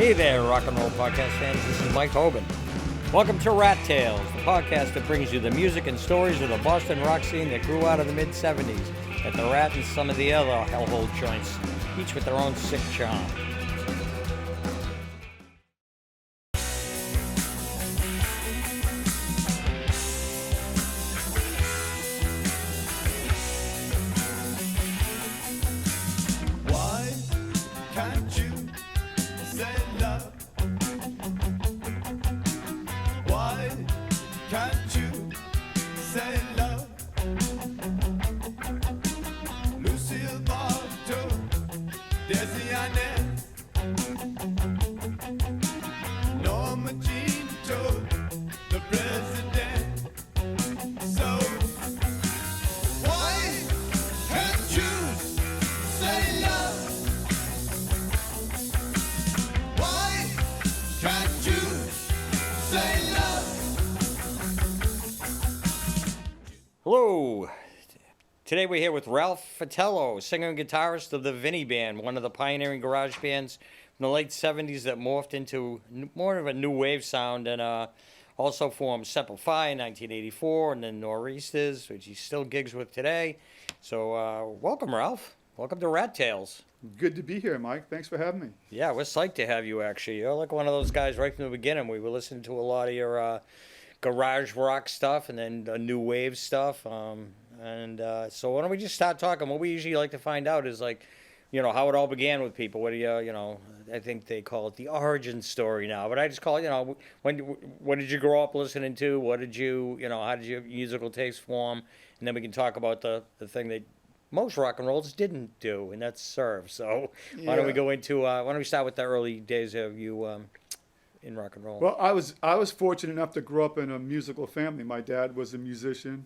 Hey there, rock and roll podcast fans. This is Mike Hoban. Welcome to Rat Tales, the podcast that brings you the music and stories of the Boston rock scene that grew out of the mid-'70s at the Rat and some of the other hellhole joints, each with their own sick charm. Hello. Today we're here with Ralph Fatello, singer and guitarist of the Vinny Band, one of the pioneering garage bands from the late 70s that morphed into more of a new wave sound and also formed Semper Fi in 1984 and then Nor'easters, which he still gigs with today. So welcome, Ralph. Welcome to Rat Tales. Good to be here, Mike. Thanks for having me. Yeah, we're psyched to have you, actually. You're like one of those guys right from the beginning. We were listening to a lot of your garage rock stuff and then new wave stuff. So why don't we just start talking? What we usually like to find out is like, how it all began with people. What do you, I think they call it the origin story now, but I just call it, what did you grow up listening to? What did you, how did your musical taste form? And then we can talk about the thing that most rock and rolls didn't do, and that's serve. So why don't we go into, why don't we start with the early days of you in rock and roll? Well, I was fortunate enough to grow up in a musical family. My dad was a musician.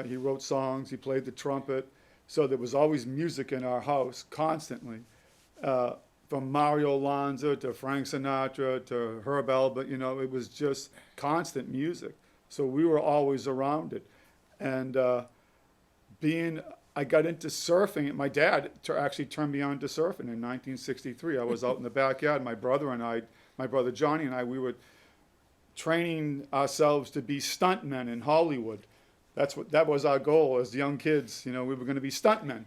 He wrote songs. He played the trumpet. So there was always music in our house constantly, from Mario Lanza to Frank Sinatra to Herb Alpert. It was just constant music. So we were always around it. And I got into surfing. My dad actually turned me on to surfing in 1963. I was out in the backyard. My brother Johnny and I, we were training ourselves to be stuntmen in Hollywood. That was our goal as young kids. We were going to be stuntmen.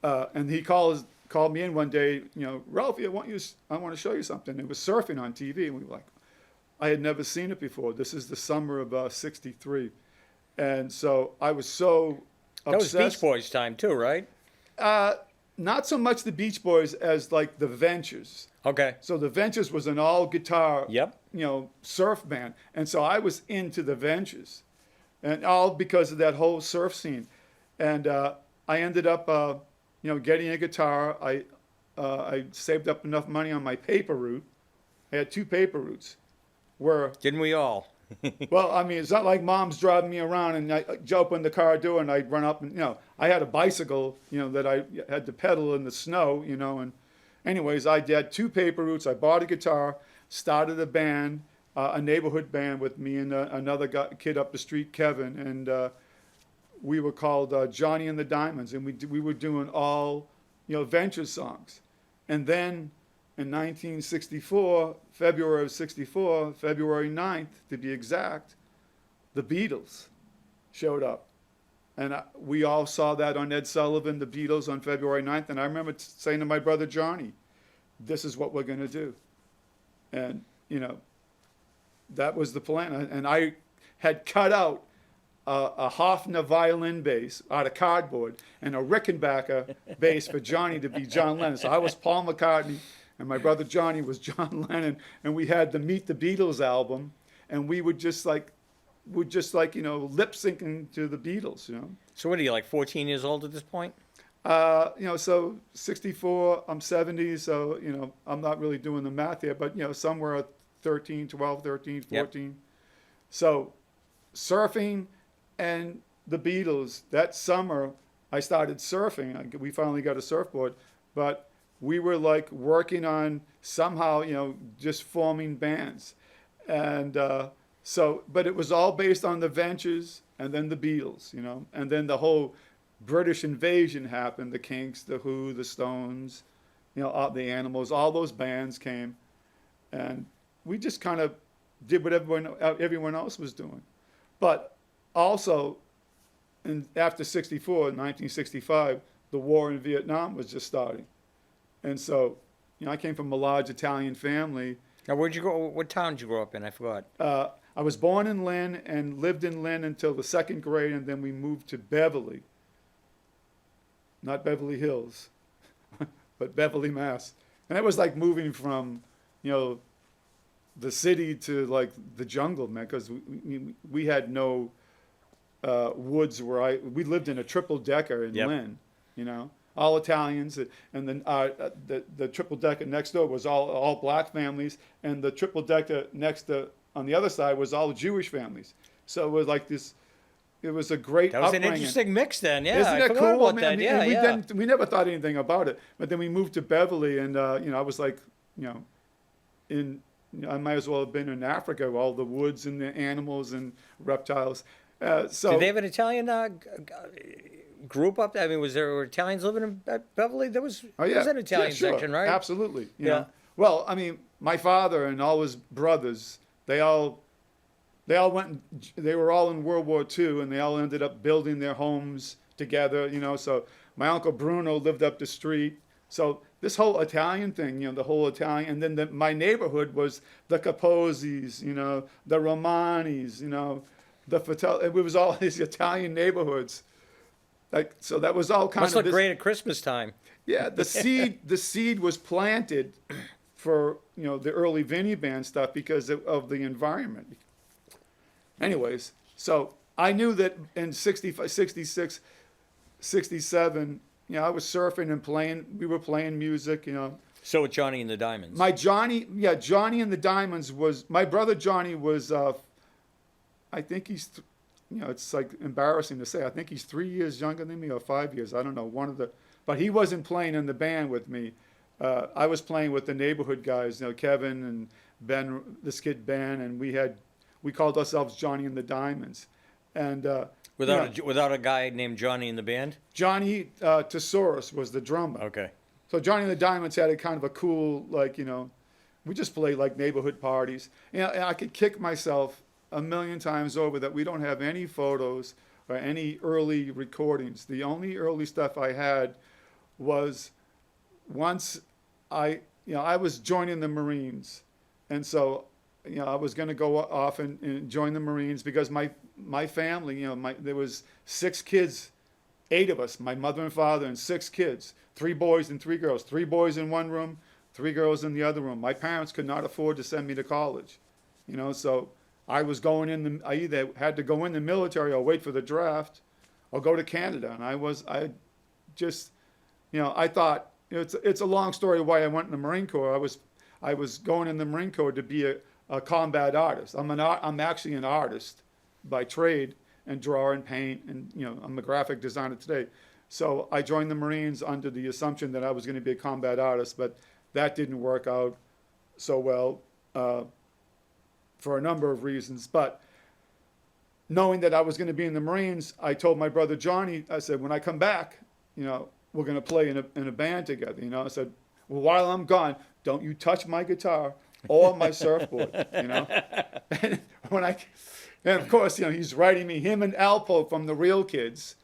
And he called me in one day. Ralph, I want to show you something. It was surfing on TV, and we were like, I had never seen it before. This is the summer of '63, and so I was so obsessed. That was Beach Boys time too, right? Not so much the Beach Boys as like the Ventures. Okay. So the Ventures was an all guitar, Yep. Surf band, and so I was into the Ventures, and all because of that whole surf scene, and I ended up, getting a guitar. I saved up enough money on my paper route. I had 2 paper routes, where Didn't we all? well, I mean, it's not like mom's driving me around and I open the car door and I'd run up and, I had a bicycle, that I had to pedal in the snow, and anyways, I had 2 paper routes. I bought a guitar, started a band, a neighborhood band with me and another kid up the street, Kevin, and we were called Johnny and the Diamonds, and we were doing all, Venture songs. And then in 1964, February of '64, February 9th to be exact, the Beatles showed up. And we all saw that on Ed Sullivan, the Beatles on February 9th. And I remember saying to my brother Johnny, this is what we're going to do. And, that was the plan. And I had cut out a Hofner violin bass out of cardboard and a Rickenbacker bass for Johnny to be John Lennon. So I was Paul McCartney. And my brother Johnny was John Lennon, and we had the Meet the Beatles album, and we would just like lip syncing to the Beatles, So what are you, like 14 years old at this point? So 64, I'm 70, so, I'm not really doing the math here, but, somewhere 13, 12, 13, 14. Yep. So surfing and the Beatles, that summer I started surfing. We finally got a surfboard, but we were like working on somehow, just forming bands. And but it was all based on the Ventures and then the Beatles, and then the whole British invasion happened. The Kinks, the Who, the Stones, the Animals, all those bands came. And we just kind of did what everyone else was doing. But also, after 1965, the war in Vietnam was just starting. And so, I came from a large Italian family. Now, where'd you go? What town did you grow up in? I forgot. I was born in Lynn and lived in Lynn until the second grade, and then we moved to Beverly. Not Beverly Hills, but Beverly, Mass. And that was like moving from, the city to like the jungle, man, because we had no woods we lived in a triple decker in Lynn, all Italians, and then the triple decker next door was all black families, and the triple decker on the other side was all Jewish families. So it was like this. It was a great. That was upbringing. an interesting mix, then. Yeah, Isn't I it forgot cool? about that. We never thought anything about it, but then we moved to Beverly, and I was like, I might as well have been in Africa, all the woods and the animals and reptiles. So did they have an Italian group up there? I mean, were Italians living in Beverly? There was an Italian sure. section, right? Absolutely. You know. Well, I mean, my father and all his brothers, they all went. They were all in World War II, and they all ended up building their homes together. So my uncle Bruno lived up the street. So this whole Italian thing, the whole Italian, and then my neighborhood was the Capozis, the Romanis, the Fatello. It was all these Italian neighborhoods. So that was all kind Must of. Must look great at Christmas time. Yeah, the seed was planted for the early Vinny Band stuff because of the environment. Anyways, so I knew that in 65, 66, 67, I was surfing and playing. We were playing music, So with Johnny and the Diamonds. Johnny and the Diamonds was my brother. Johnny was, I think he's, it's like embarrassing to say. I think he's 3 years younger than me or 5 years. I don't know. But he wasn't playing in the band with me. I was playing with the neighborhood guys, Kevin and Ben, this kid Ben, and we called ourselves Johnny and the Diamonds. And without a guy named Johnny in the band? Johnny Tesaurus was the drummer. Okay. So Johnny and the Diamonds had a kind of a cool, we just played like neighborhood parties. And I could kick myself a million times over that we don't have any photos or any early recordings. The only early stuff I had was once I was joining the Marines. And so, I was going to go off and join the Marines because my family, there was 6 kids, 8 of us, my mother and father and 6 kids, 3 boys and 3 girls, 3 boys in one room, 3 girls in the other room. My parents could not afford to send me to college, so I was I either had to go in the military or wait for the draft or go to Canada. And I thought, it's a long story why I went in the Marine Corps. I was going in the Marine Corps to be a combat artist. I'm actually an artist by trade and draw and paint, and I'm a graphic designer today. So I joined the Marines under the assumption that I was going to be a combat artist, but that didn't work out so well for a number of reasons. But knowing that I was going to be in the Marines, I told my brother Johnny, I said, when I come back, we're going to play in a band together. I said, well, while I'm gone, don't you touch my guitar or my surfboard. And of course, he's writing me. Him and Alpo from the Real Kids,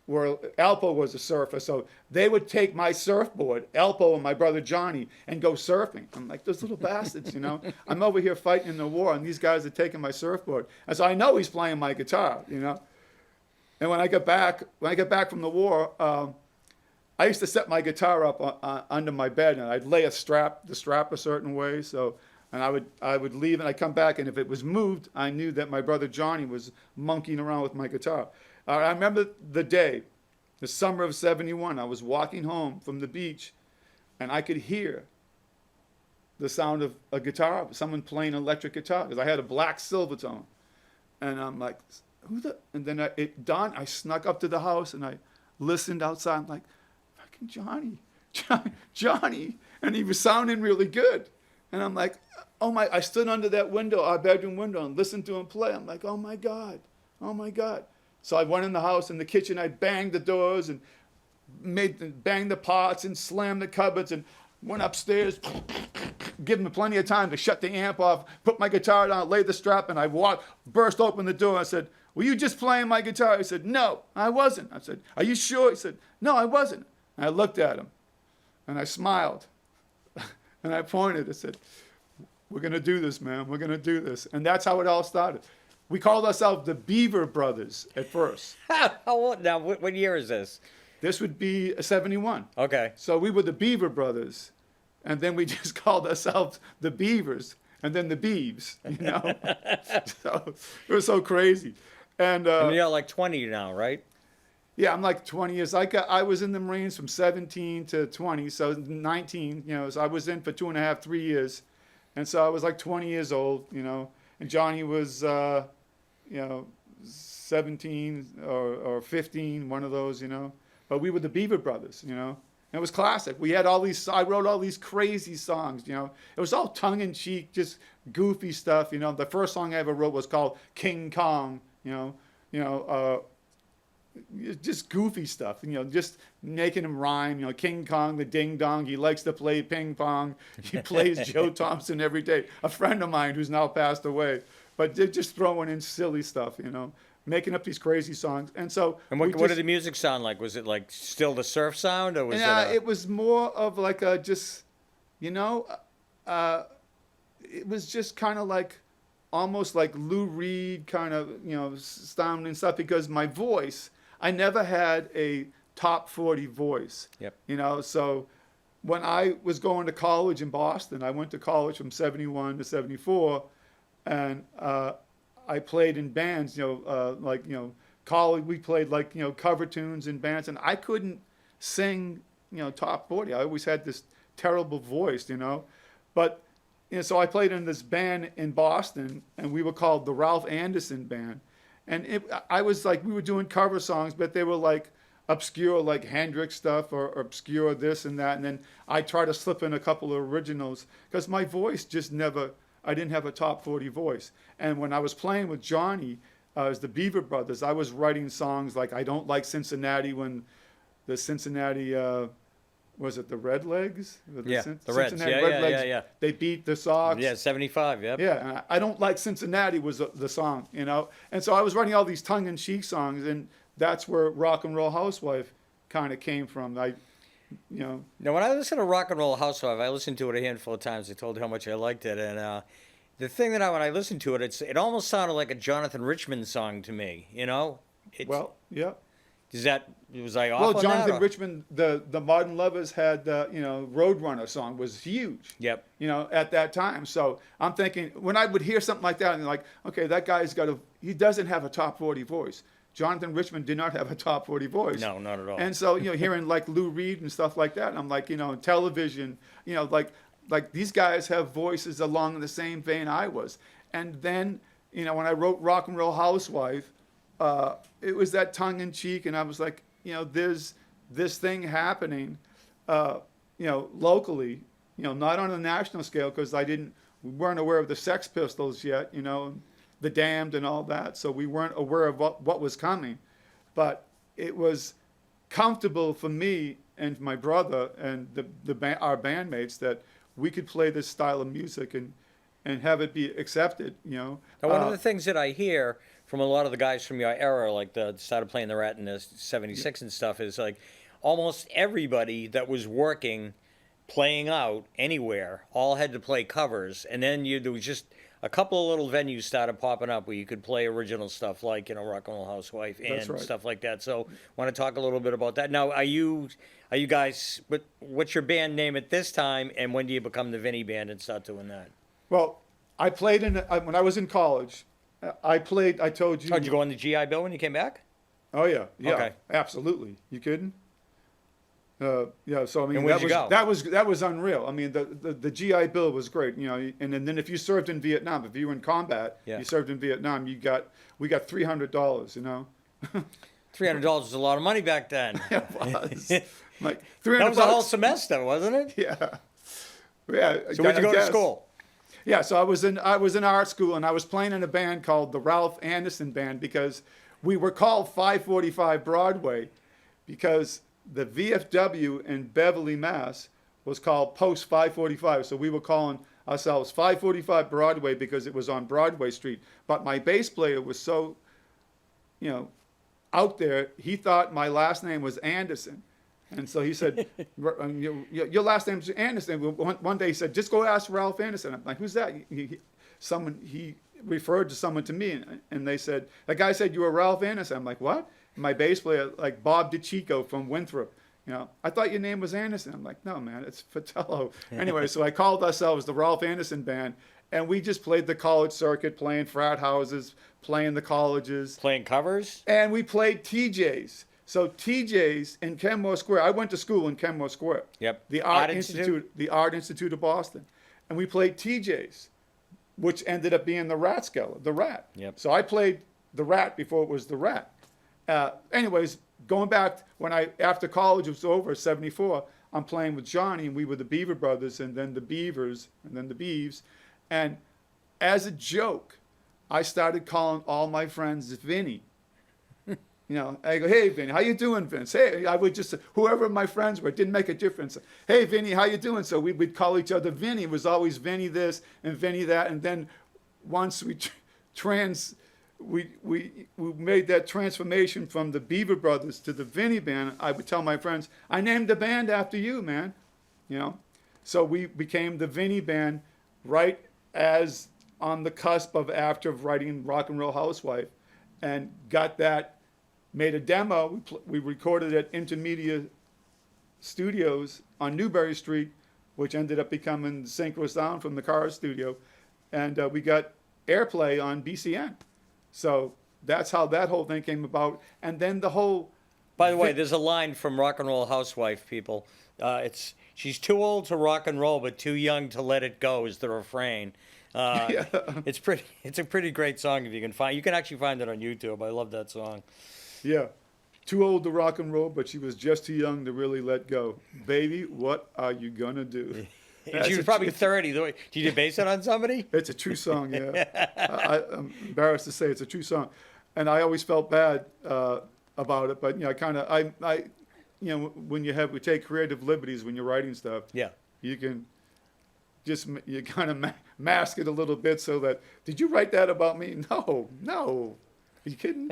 Alpo was a surfer, so they would take my surfboard, Alpo and my brother Johnny, and go surfing. I'm like, those little bastards, I'm over here fighting in the war, and these guys are taking my surfboard. And so I know he's playing my guitar, And when I got back from the war, I used to set my guitar up under my bed, and I'd lay the strap a certain way. And I would leave, and I'd come back, and if it was moved, I knew that my brother Johnny was monkeying around with my guitar. I remember the day, the summer of '71. I was walking home from the beach, and I could hear the sound of a guitar, someone playing an electric guitar, because I had a black Silvertone. And I'm like, and then it dawned, I snuck up to the house, and I listened outside. I'm like, fucking Johnny. And he was sounding really good. And I'm like, I stood under that window, our bedroom window, and listened to him play. I'm like, oh my God. So I went in the house, in the kitchen, I banged the doors and banged the pots and slammed the cupboards. And went upstairs, give him plenty of time to shut the amp off, put my guitar down, lay the strap, and I burst open the door. I said, were you just playing my guitar? He said, no, I wasn't. I said, are you sure? He said, no, I wasn't. And I looked at him, and I smiled, and I pointed. I said, we're going to do this, man. We're going to do this. And that's how it all started. We called ourselves the Beaver Brothers at first. How old now? What year is this? This would be 71. Okay. So we were the Beaver Brothers, and then we just called ourselves the Beavers, and then the Beeves, you know. So it was so crazy. And you're like 20 now, right? yeah, I'm like 20 years. I was in the Marines from 17 to 20, so 19. You know, so I was in for 2.5, 3 years, and so I was like 20 years old, you know. And Johnny was, you know, 17 or 15, one of those, you know. But we were the Beaver Brothers, you know. And it was classic. We had all these, I wrote all these crazy songs, you know. It was all tongue-in-cheek, just goofy stuff, you know. The first song I ever wrote was called King Kong, you know, just goofy stuff, you know, just making him rhyme, you know, King Kong, the ding dong, he likes to play ping pong. He plays Joe Thompson every day. A friend of mine who's now passed away. But they're just throwing in silly stuff, you know, making up these crazy songs. And so. And what did the music sound like? Was it like still the surf sound, or was it was more of like a just, you know, it was just kind of like almost like Lou Reed kind of, you know, sound and stuff, because my voice, I never had a top 40 voice. Yep. You know, so when I was going to college in Boston, I went to college from 71 to 74, and I played in bands, you know, like, you know, college, we played like, you know, cover tunes in bands, and I couldn't sing, you know, top 40. I always had this terrible voice, you know. But, you know, so I played in this band in Boston, and we were called the Ralph Anderson Band. And I was like, we were doing cover songs, but they were like obscure, like Hendrix stuff, or obscure this and that. And then I tried to slip in a couple of originals, because my voice just never, I didn't have a top 40 voice. And when I was playing with Johnny, as the Beaver Brothers, I was writing songs like I Don't Like Cincinnati, when the Cincinnati, was it the Redlegs? Yeah, the Reds. Cincinnati Yeah, Redlegs, yeah. They beat the Sox. Yeah, 75, yep. Yeah, and I Don't Like Cincinnati was the song, you know. And so I was writing all these tongue-in-cheek songs, and that's where Rock and Roll Housewife kind of came from. You know. Now, when I listen to Rock and Roll Housewife, I listened to it a handful of times. I told you how much I liked it, and the thing that when I listened to it, it almost sounded like a Jonathan Richman song to me, you know. Well, yeah. Was I off well, on Jonathan that, or? Richman, the Modern Lovers had you know, Roadrunner song was huge. Yep. You know, at that time. So I'm thinking, when I would hear something like that, and like, okay, that guy's he doesn't have a top 40 voice. Jonathan Richman did not have a top 40 voice. No, not at all. And so, you know, hearing like Lou Reed and stuff like that, I'm like, you know, television, you know, like these guys have voices along the same vein I was. And then, you know, when I wrote Rock and Roll Housewife, it was that tongue in cheek, and I was like, you know, there's this thing happening, you know, locally, you know, not on a national scale, because we weren't aware of the Sex Pistols yet, you know, the Damned and all that, so we weren't aware of what was coming. But it was comfortable for me and my brother and our bandmates that we could play this style of music and have it be accepted, you know. Now, one of the things that I hear from a lot of the guys from your era, like started playing the Rat in the 76 and stuff, is like almost everybody that was working, playing out anywhere, all had to play covers. And then there was just a couple of little venues started popping up where you could play original stuff, like, you know, Rock and Roll Housewife and stuff like that. So want to talk a little bit about that. Now, are you guys, what's your band name at this time, and when do you become the Vinny Band and start doing that? Well, I played when I was in college. I told you. Oh, did you go on the GI Bill when you came back? Oh, yeah. Okay. Absolutely. You kidding? Yeah, so I mean, And where'd you go? that was unreal. I mean, the GI Bill was great, you know. And then if you served in Vietnam, if you were in combat, you served in Vietnam, we got $300, you know. $300 was a lot of money back then. It was like $300. That was a whole semester, wasn't it? Yeah. Yeah. So where'd you go to school? Yeah, so I was in art school, and I was playing in a band called the Ralph Anderson Band, because we were called 545 Broadway, because the VFW in Beverly, Mass. was called Post 545. So we were calling ourselves 545 Broadway because it was on Broadway Street. But my bass player was so, out there, he thought my last name was Anderson. And so he said, your last name's Anderson. One day he said, just go ask Ralph Anderson. I'm like, who's that? He referred to someone to me, and they said, the guy said, you were Ralph Anderson. I'm like, what? My bass player, like Bob DeChico from Winthrop. I thought your name was Anderson. I'm like, no, man, it's Fatello. Anyway, so I called ourselves the Ralph Anderson Band, and we just played the college circuit, playing frat houses, playing the colleges. Playing covers? And we played TJ's. So TJ's in Kenmore Square. I went to school in Kenmore Square. Yep. The Art Institute of Boston. And we played TJ's, which ended up being the Rat. Yep. So I played the Rat before it was the Rat. Anyways, going back after college was over, 74, I'm playing with Johnny, and we were the Beaver Brothers, and then the Beavers, and then the Beeves. And as a joke, I started calling all my friends Vinny. I go, hey, Vinny, how you doing, Vince? Hey, I would just, whoever my friends were, it didn't make a difference. Hey, Vinny, how you doing? So we'd call each other Vinny. It was always Vinny this and Vinny that. And then once we made that transformation from the Beaver Brothers to the Vinny Band, I would tell my friends, I named the band after you, man. So we became the Vinny Band right as on the cusp of after writing Rock and Roll Housewife, and made a demo. We recorded at Intermedia Studios on Newbury Street, which ended up becoming Semper Sound from the Cars studio. And we got airplay on BCN. So that's how that whole thing came about. And then the whole... By the way, there's a line from Rock and Roll Housewife, people. She's too old to rock and roll, but too young to let it go is the refrain. Yeah. It's a pretty great song if you can find. You can actually find it on YouTube. I love that song. Yeah. Too old to rock and roll, but she was just too young to really let go. Baby, what are you gonna do? She was probably 30. Did you base it on somebody? It's a true song, yeah. I'm embarrassed to say it's a true song. And I always felt bad about it, but when we take creative liberties when you're writing stuff, yeah, you can you kind of mask it a little bit so that, did you write that about me? No. Are you kidding?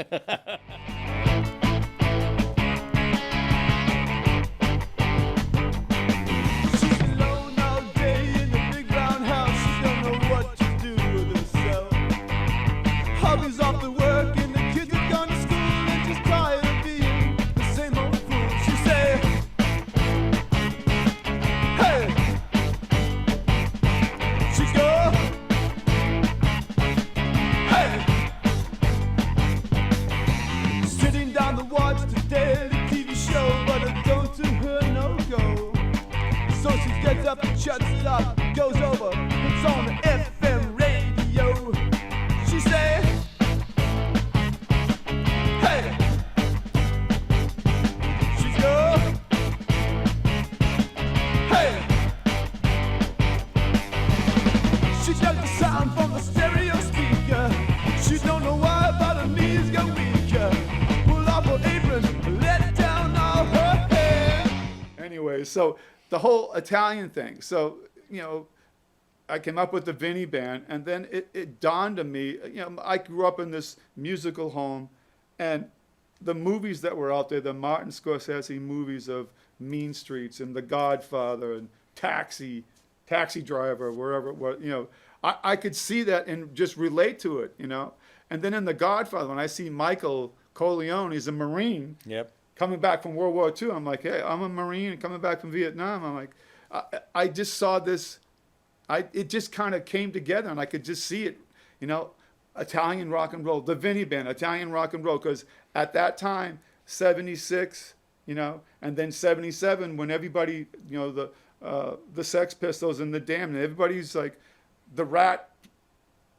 Up and shuts it up, goes over, puts on the FM radio. She say, hey, she's go, hey. She got the sound from the stereo speaker. She don't know why, but her knees go weaker. Pull off her apron, let down all her hair. Anyway, so the whole Italian thing. So, I came up with the Vinny Band, and then it dawned on me, I grew up in this musical home, and the movies that were out there, the Martin Scorsese movies of Mean Streets and The Godfather and Taxi Driver, wherever it was, I could see that and just relate to it, And then in The Godfather, when I see Michael Corleone, he's a Marine. Yep. Coming back from World War II, I'm like, hey, I'm a Marine and coming back from Vietnam. I'm like, I just saw this, it just kind of came together, and I could just see it, Italian rock and roll, the Vinny Band, Italian rock and roll, because at that time, 76, and then 77, when everybody, the Sex Pistols and the Damned, and everybody's like, the Rat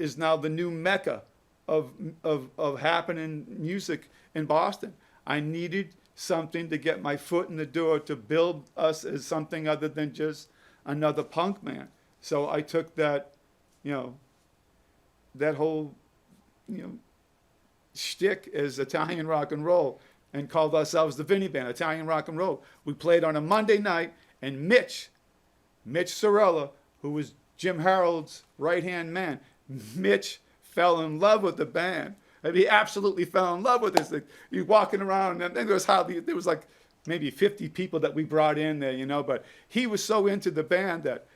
is now the new mecca of happening music in Boston. I needed something to get my foot in the door to build us as something other than just another punk man. So I took that, that whole, shtick as Italian rock and roll and called ourselves the Vinny Band, Italian rock and roll. We played on a Monday night, and Mitch Mitch Sorella, who was Jim Harold's right-hand man. Mitch fell in love with the band. I mean, he absolutely fell in love with this thing. He's walking around, and there was like maybe 50 people that we brought in there, you know, but he was so into the band that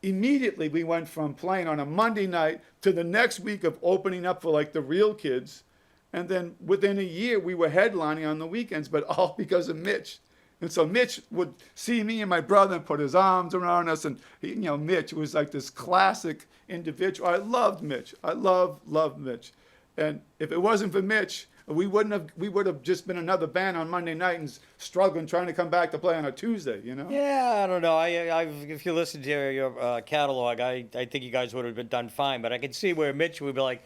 immediately we went from playing on a Monday night to the next week of opening up for like the real kids. And then within a year, we were headlining on the weekends, but all because of Mitch. And so Mitch would see me and my brother and put his arms around us. And, you know, Mitch was like this classic individual. I loved Mitch. I loved Mitch. And if it wasn't for Mitch, we would have just been another band on Monday night and struggling, trying to come back to play on a Tuesday, you know? Yeah, I don't know. If you listen to your catalog, I think you guys would have been done fine. But I can see where Mitch would be like,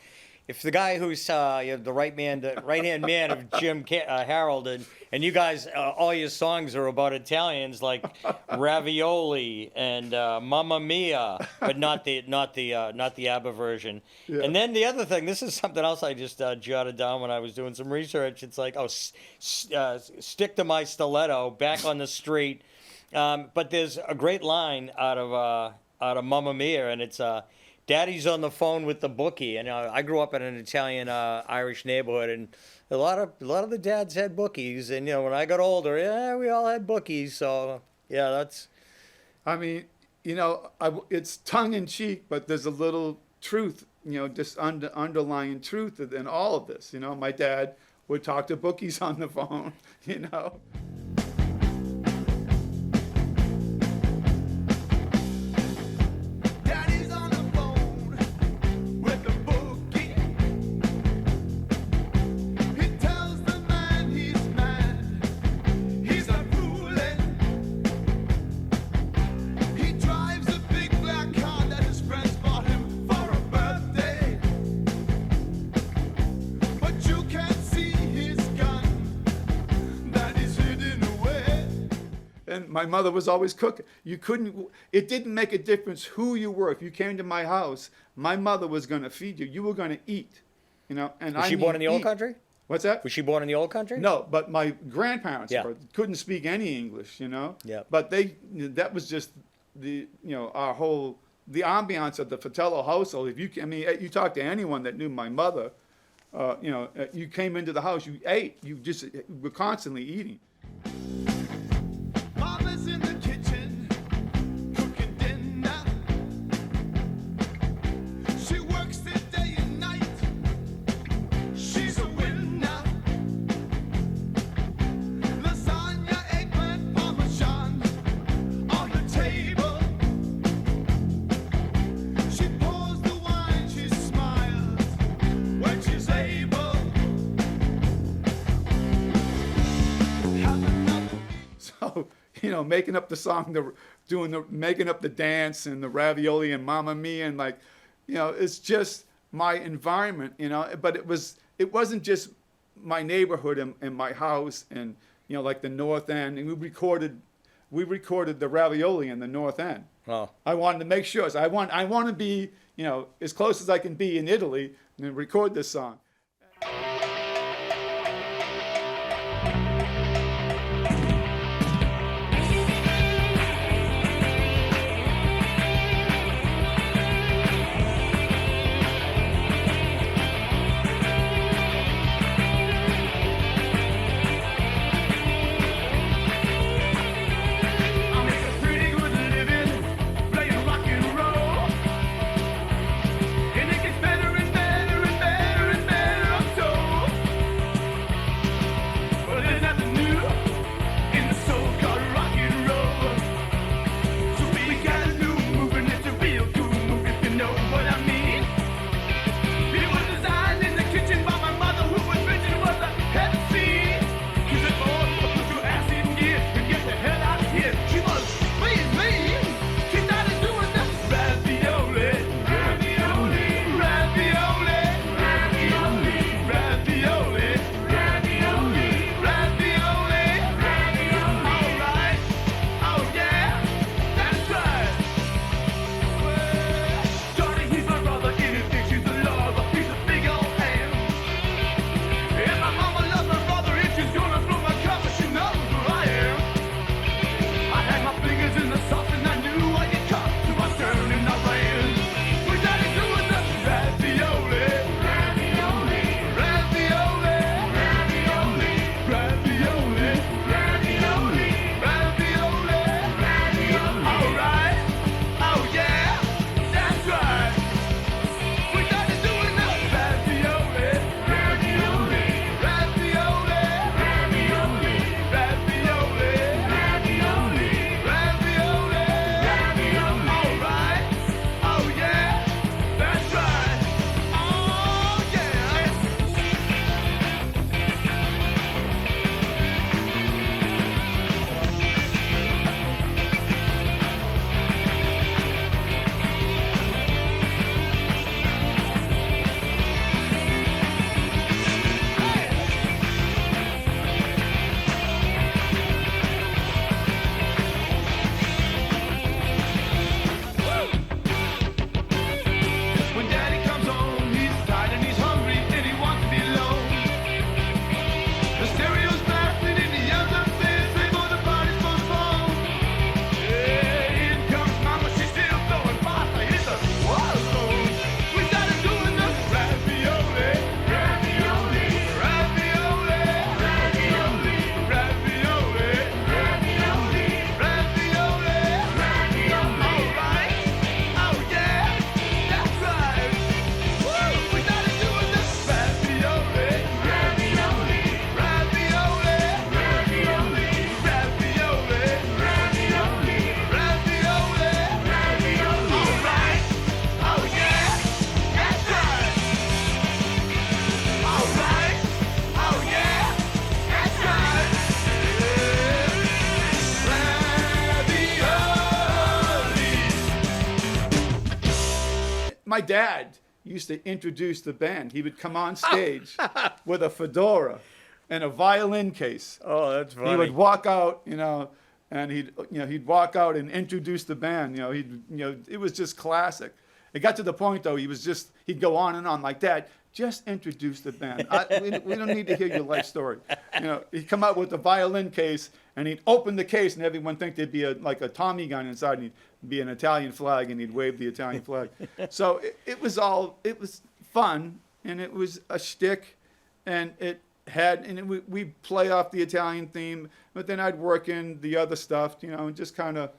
if the guy who's the right-hand man of Jim Harold, and you guys, all your songs are about Italians like Ravioli and Mamma Mia, but not the ABBA version. Yeah. And then the other thing, this is something else I just jotted down when I was doing some research. It's like, stick to my stiletto, back on the street. But there's a great line out of Mamma Mia, and it's Daddy's on the phone with the bookie. And I grew up in an Italian Irish neighborhood, and a lot of the dads had bookies. And you know, when I got older, yeah, we all had bookies. So yeah, that's. I mean, you know, it's tongue in cheek, but there's a little truth, you know, just underlying truth in all of this. You know, my dad would talk to bookies on the phone. You know. My mother was always cooking. It didn't make a difference who you were. If you came to my house, my mother was going to feed you. You were going to eat, you know. And was she born in the old country? What's that? Was she born in the old country? No, but my grandparents couldn't speak any English, you know. Yeah. But that was just the ambiance of the Fatello household. You talk to anyone that knew my mother, you know, you came into the house, you ate, you just were constantly eating. In the kitchen, cooking dinner. She works the day and night. She's a winner. Lasagna, eggplant, parmesan on the table. She pours the wine, she smiles when she's able. So, you know, making up the song, making up the dance and the ravioli and Mamma Mia, and like, you know, it's just my environment, you know. But it wasn't just my neighborhood and my house and, you know, like the North End. And we recorded the ravioli in the North End. Oh. I wanted to make sure. So I want to be, you know, as close as I can be in Italy and record this song. And it gets better and better and better and better. my dad used to introduce the band. He would come on stage with a fedora and a violin case. Oh, that's funny. He would walk out, and he'd walk out and introduce the band. It was just classic. It got to the point though, he'd go on and on like that. Just introduce the band. We don't need to hear your life story. He'd come out with the violin case, and he'd open the case, and everyone think there'd be like a Tommy gun inside, and he'd be an Italian flag, and he'd wave the Italian flag. So it was fun, and it was a shtick, and we play off the Italian theme, but then I'd work in the other stuff, and just kind of,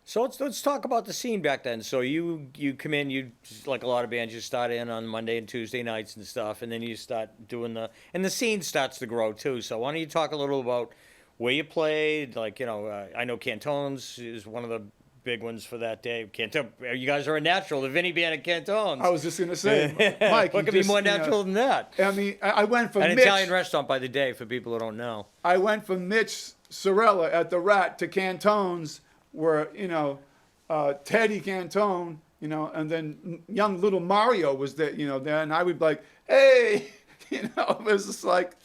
So let's talk about the scene back then. So you come in, you like a lot of bands, you start in on Monday and Tuesday nights and stuff, and then you start doing and the scene starts to grow too. So why don't you talk a little about where you played? Like, I know Cantones is one of the big ones for that day. You guys are a natural, the Vinny Band at Cantones. I was just gonna say, Mike, what could be more natural than that? I mean, I went from an Mitch, Italian restaurant by the day for people who don't know. I went from Mitch Sorella at the Rat to Cantones, where Teddy Cantone, and then young little Mario was there, there, and I would be like, hey, it was just like,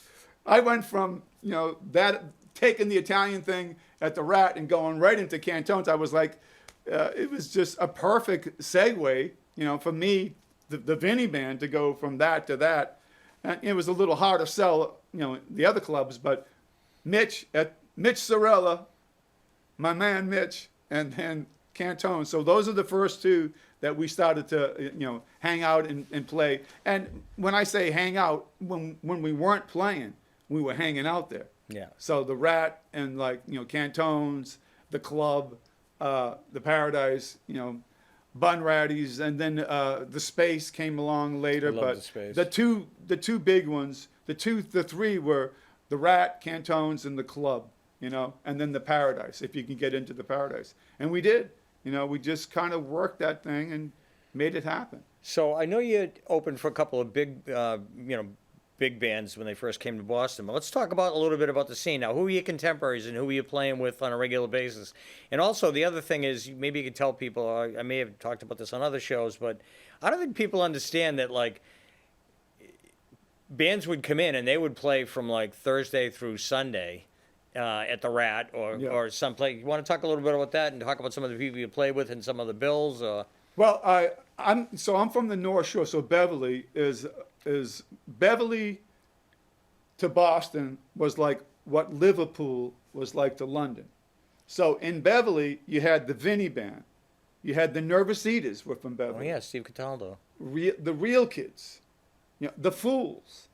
I went from that taking the Italian thing at the Rat and going right into Cantones. I was like, it was just a perfect segue, for me, the Vinny Band, to go from that to that, and it was a little hard to sell, the other clubs, but Mitch Sorella, my man Mitch, and then Cantone. So those are the first two that we started to, hang out and play. And when I say hang out, when we weren't playing, we were hanging out there. Yeah. So the Rat and Cantones, the Club, the Paradise, Bun Ratties, and then the Space came along later. I love but the Space. the two big ones, the three were the Rat, Cantones, and the Club. And then the Paradise, if you can get into the Paradise. And we did. We just kind of worked that thing and made it happen. So I know you opened for a couple of big, big bands when they first came to Boston. But let's talk about a little bit about the scene. Now, who are your contemporaries and who are you playing with on a regular basis? And also, the other thing is, maybe you could tell people, I may have talked about this on other shows, but I don't think people understand that, like, bands would come in and they would play from, like, Thursday through Sunday. At the Rat or someplace. You want to talk a little bit about that and talk about some of the people you play with and some of the bills? Well, I'm from the North Shore. So Beverly is Beverly to Boston was like what Liverpool was like to London. So in Beverly, you had the Vinny Band, you had the Nervous Eaters were from Beverly. Oh yeah, Steve Cataldo. The Real Kids, the Fools.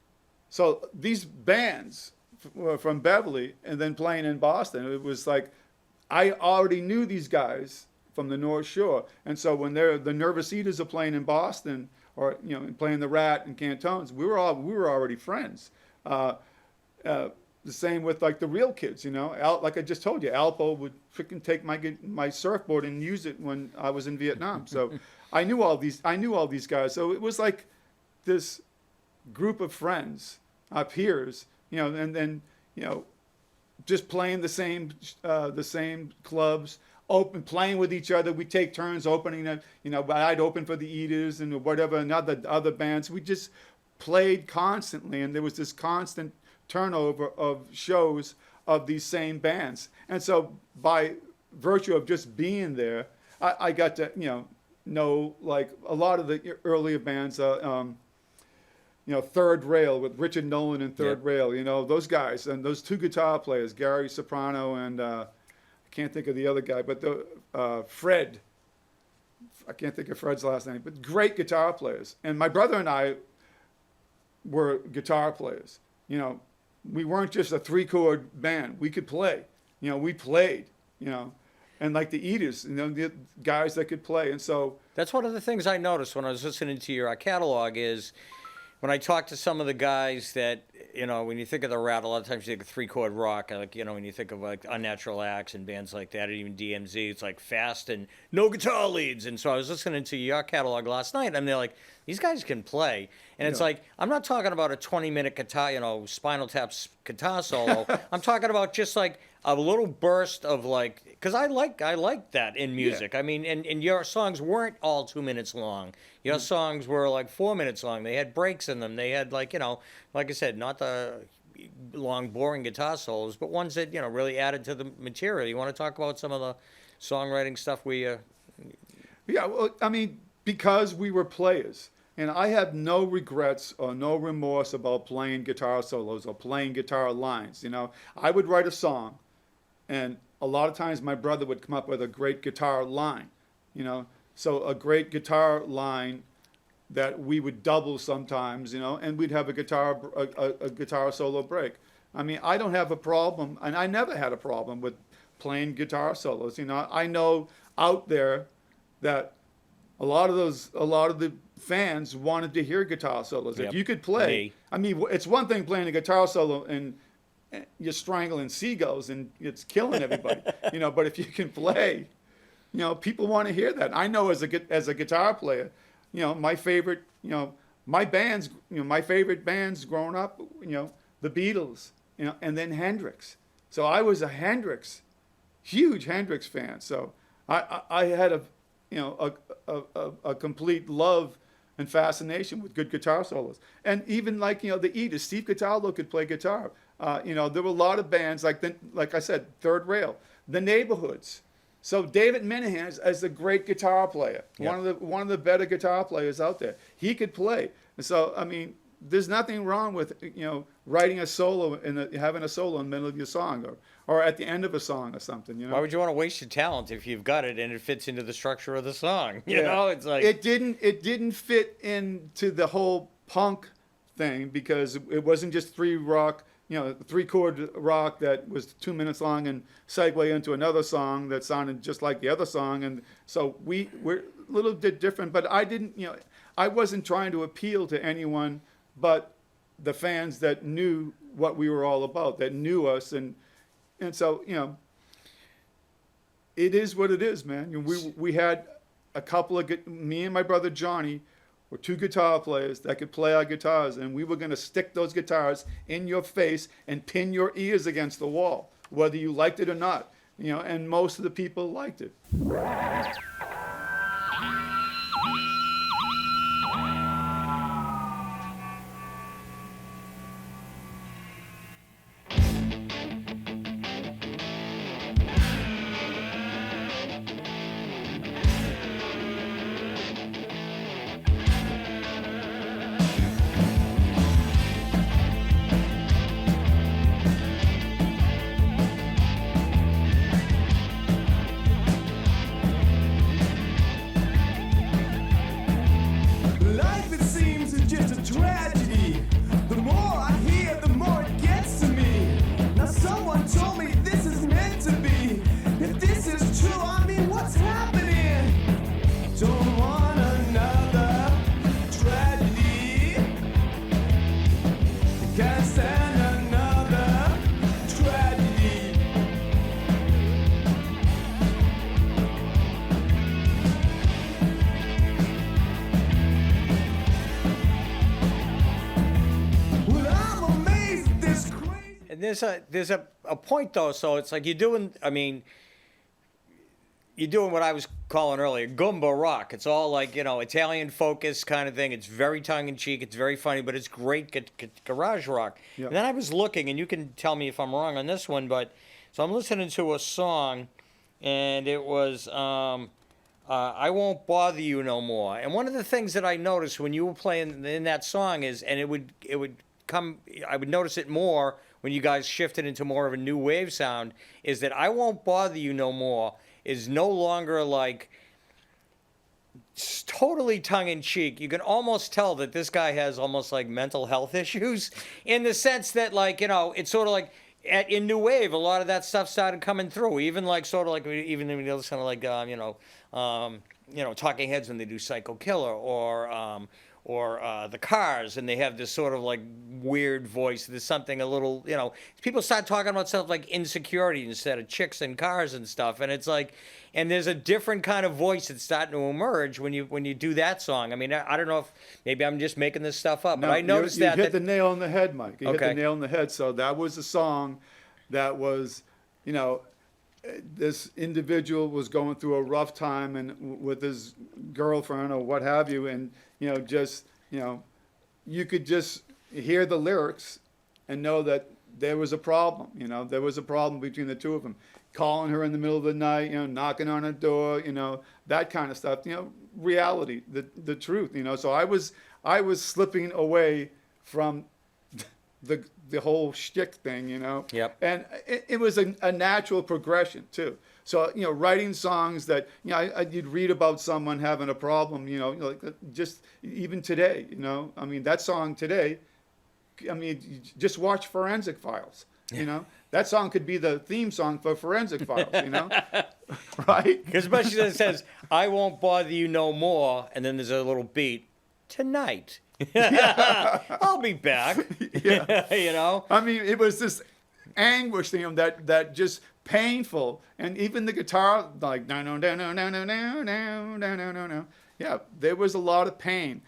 So these bands were from Beverly and then playing in Boston. It was like I already knew these guys from the North Shore, and so when the Nervous Eaters are playing in Boston, or playing the Rat and Cantones, we were already friends. The same with like the Real Kids, like I just told you, Alpo would freaking take my surfboard and use it when I was in Vietnam. So I knew all these guys. So it was like this group of friends, our peers. And then, just playing the same clubs, playing with each other. We take turns opening it. I'd open for the Eaters and whatever, and other bands. We just played constantly, and there was this constant turnover of shows of these same bands. And so, by virtue of just being there, I got to know like a lot of the earlier bands. Third Rail with Richard Nolan and Third Rail, those guys, and those two guitar players, Gary Soprano and I can't think of the other guy, but Fred. I can't think of Fred's last name, but great guitar players. And my brother and I were guitar players. We weren't just a 3-chord band. We could play. We played, and like the Eaters, the guys that could play. And so that's one of the things I noticed when I was listening to your catalog is, when I talk to some of the guys that, when you think of the Rat, a lot of times you think of 3-chord rock, like, when you think of like Unnatural Acts and bands like that, or even DMZ, it's like fast and no guitar leads. And so I was listening to your catalog last night, and they're like, these guys can play. And it's like, I'm not talking about a 20-minute guitar, Spinal Tap's guitar solo. I'm talking about just like a little burst of like, because I like that in music. I mean, and your songs weren't all 2 minutes long. Your songs were like 4 minutes long. They had breaks in them. They had like, like I said, not the long boring guitar solos, but ones that really added to the material. You want to talk about some of the songwriting stuff we? Yeah, well, I mean, because we were players, and I have no regrets or no remorse about playing guitar solos or playing guitar lines. I would write a song, and a lot of times my brother would come up with a great guitar line. So a great guitar line that we would double sometimes, and we'd have a guitar solo break. I mean, I don't have a problem, and I never had a problem with playing guitar solos. I know out there that a lot of the fans wanted to hear guitar solos. Yep. If you could play, I mean, it's one thing playing a guitar solo and you're strangling seagulls and it's killing everybody, but if you can play, people want to hear that. I know as a guitar player, my favorite, my favorite bands growing up, the Beatles, and then Hendrix. So I was a huge Hendrix fan. So I had a complete love and fascination with good guitar solos. And even like, the Eaters, Steve Cataldo could play guitar. There were a lot of bands like I said, Third Rail, the Neighborhoods. So David Minahan is a great guitar player, Yep. one of the better guitar players out there. He could play. And so, I mean, there's nothing wrong with, writing a solo and having a solo in the middle of your song or at the end of a song or something, Why would you want to waste your talent if you've got it and it fits into the structure of the song? It's like it didn't fit into the whole punk thing because it wasn't just three chord rock that was 2 minutes long and segue into another song that sounded just like the other song. And so we're a little bit different, but I wasn't trying to appeal to anyone but the fans that knew what we were all about, that knew us. And so, it is what it is, man. We had a couple of, me and my brother Johnny were two guitar players that could play our guitars, and we were going to stick those guitars in your face and pin your ears against the wall, whether you liked it or not. And most of the people liked it. Life, it seems, is just a tragedy. The more I hear, the more it gets to me. Now someone told me this is meant to be. If this is true, I mean, what's happening? Don't want another tragedy. Can't stand another tragedy. Well, I'm amazed at this crazy. and there's a point though. So it's like you're doing what I was calling earlier Goomba rock. It's all like Italian focus kind of thing. It's very tongue in cheek. It's very funny, but it's great garage rock. Yeah. And then I was looking, and you can tell me if I'm wrong on this one, but so I'm listening to a song, and it was I Won't Bother You No More. And one of the things that I noticed when you were playing in that song is, and it would come, I would notice it more when you guys shifted into more of a new wave sound, is that I Won't Bother You No More is no longer like totally tongue-in-cheek. You can almost tell that this guy has almost like mental health issues, in the sense that it's sort of like in new wave a lot of that stuff started coming through, even like sort of like even when you listen to like Talking Heads when they do Psycho Killer or the Cars, and they have this sort of like weird voice. There's something a little, people start talking about stuff like insecurity instead of chicks and cars and stuff. And it's like, and there's a different kind of voice that's starting to emerge when you do that song. I mean, I don't know if maybe I'm just making this stuff up, but I noticed you that. hit the nail on the head, Mike. You hit Okay. the nail on the head. So that was a song that was you know, this individual was going through a rough time and with his girlfriend or what have you, and you know, just you know, you could just hear the lyrics and know that there was a problem. You know, there was a problem between the two of them. Calling her in the middle of the night, you know, knocking on her door, you know, that kind of stuff. You know, reality, the truth. You know, so I was slipping away from the whole shtick thing, you know. Yep. And it was a natural progression too. So you know, writing songs that you know, you'd read about someone having a problem, you know, like just even today, you know. I mean, that song today. I mean, you just watch Forensic Files. You know, that song could be the theme song for Forensic Files. You know, right? Because especially that it says, "I won't bother you no more," and then there's a little beat. Tonight, I'll be back. Yeah. You know. I mean, it was this anguish to him that just painful, and even the guitar like no no no no no no no no no no no no. Yeah, there was a lot of pain.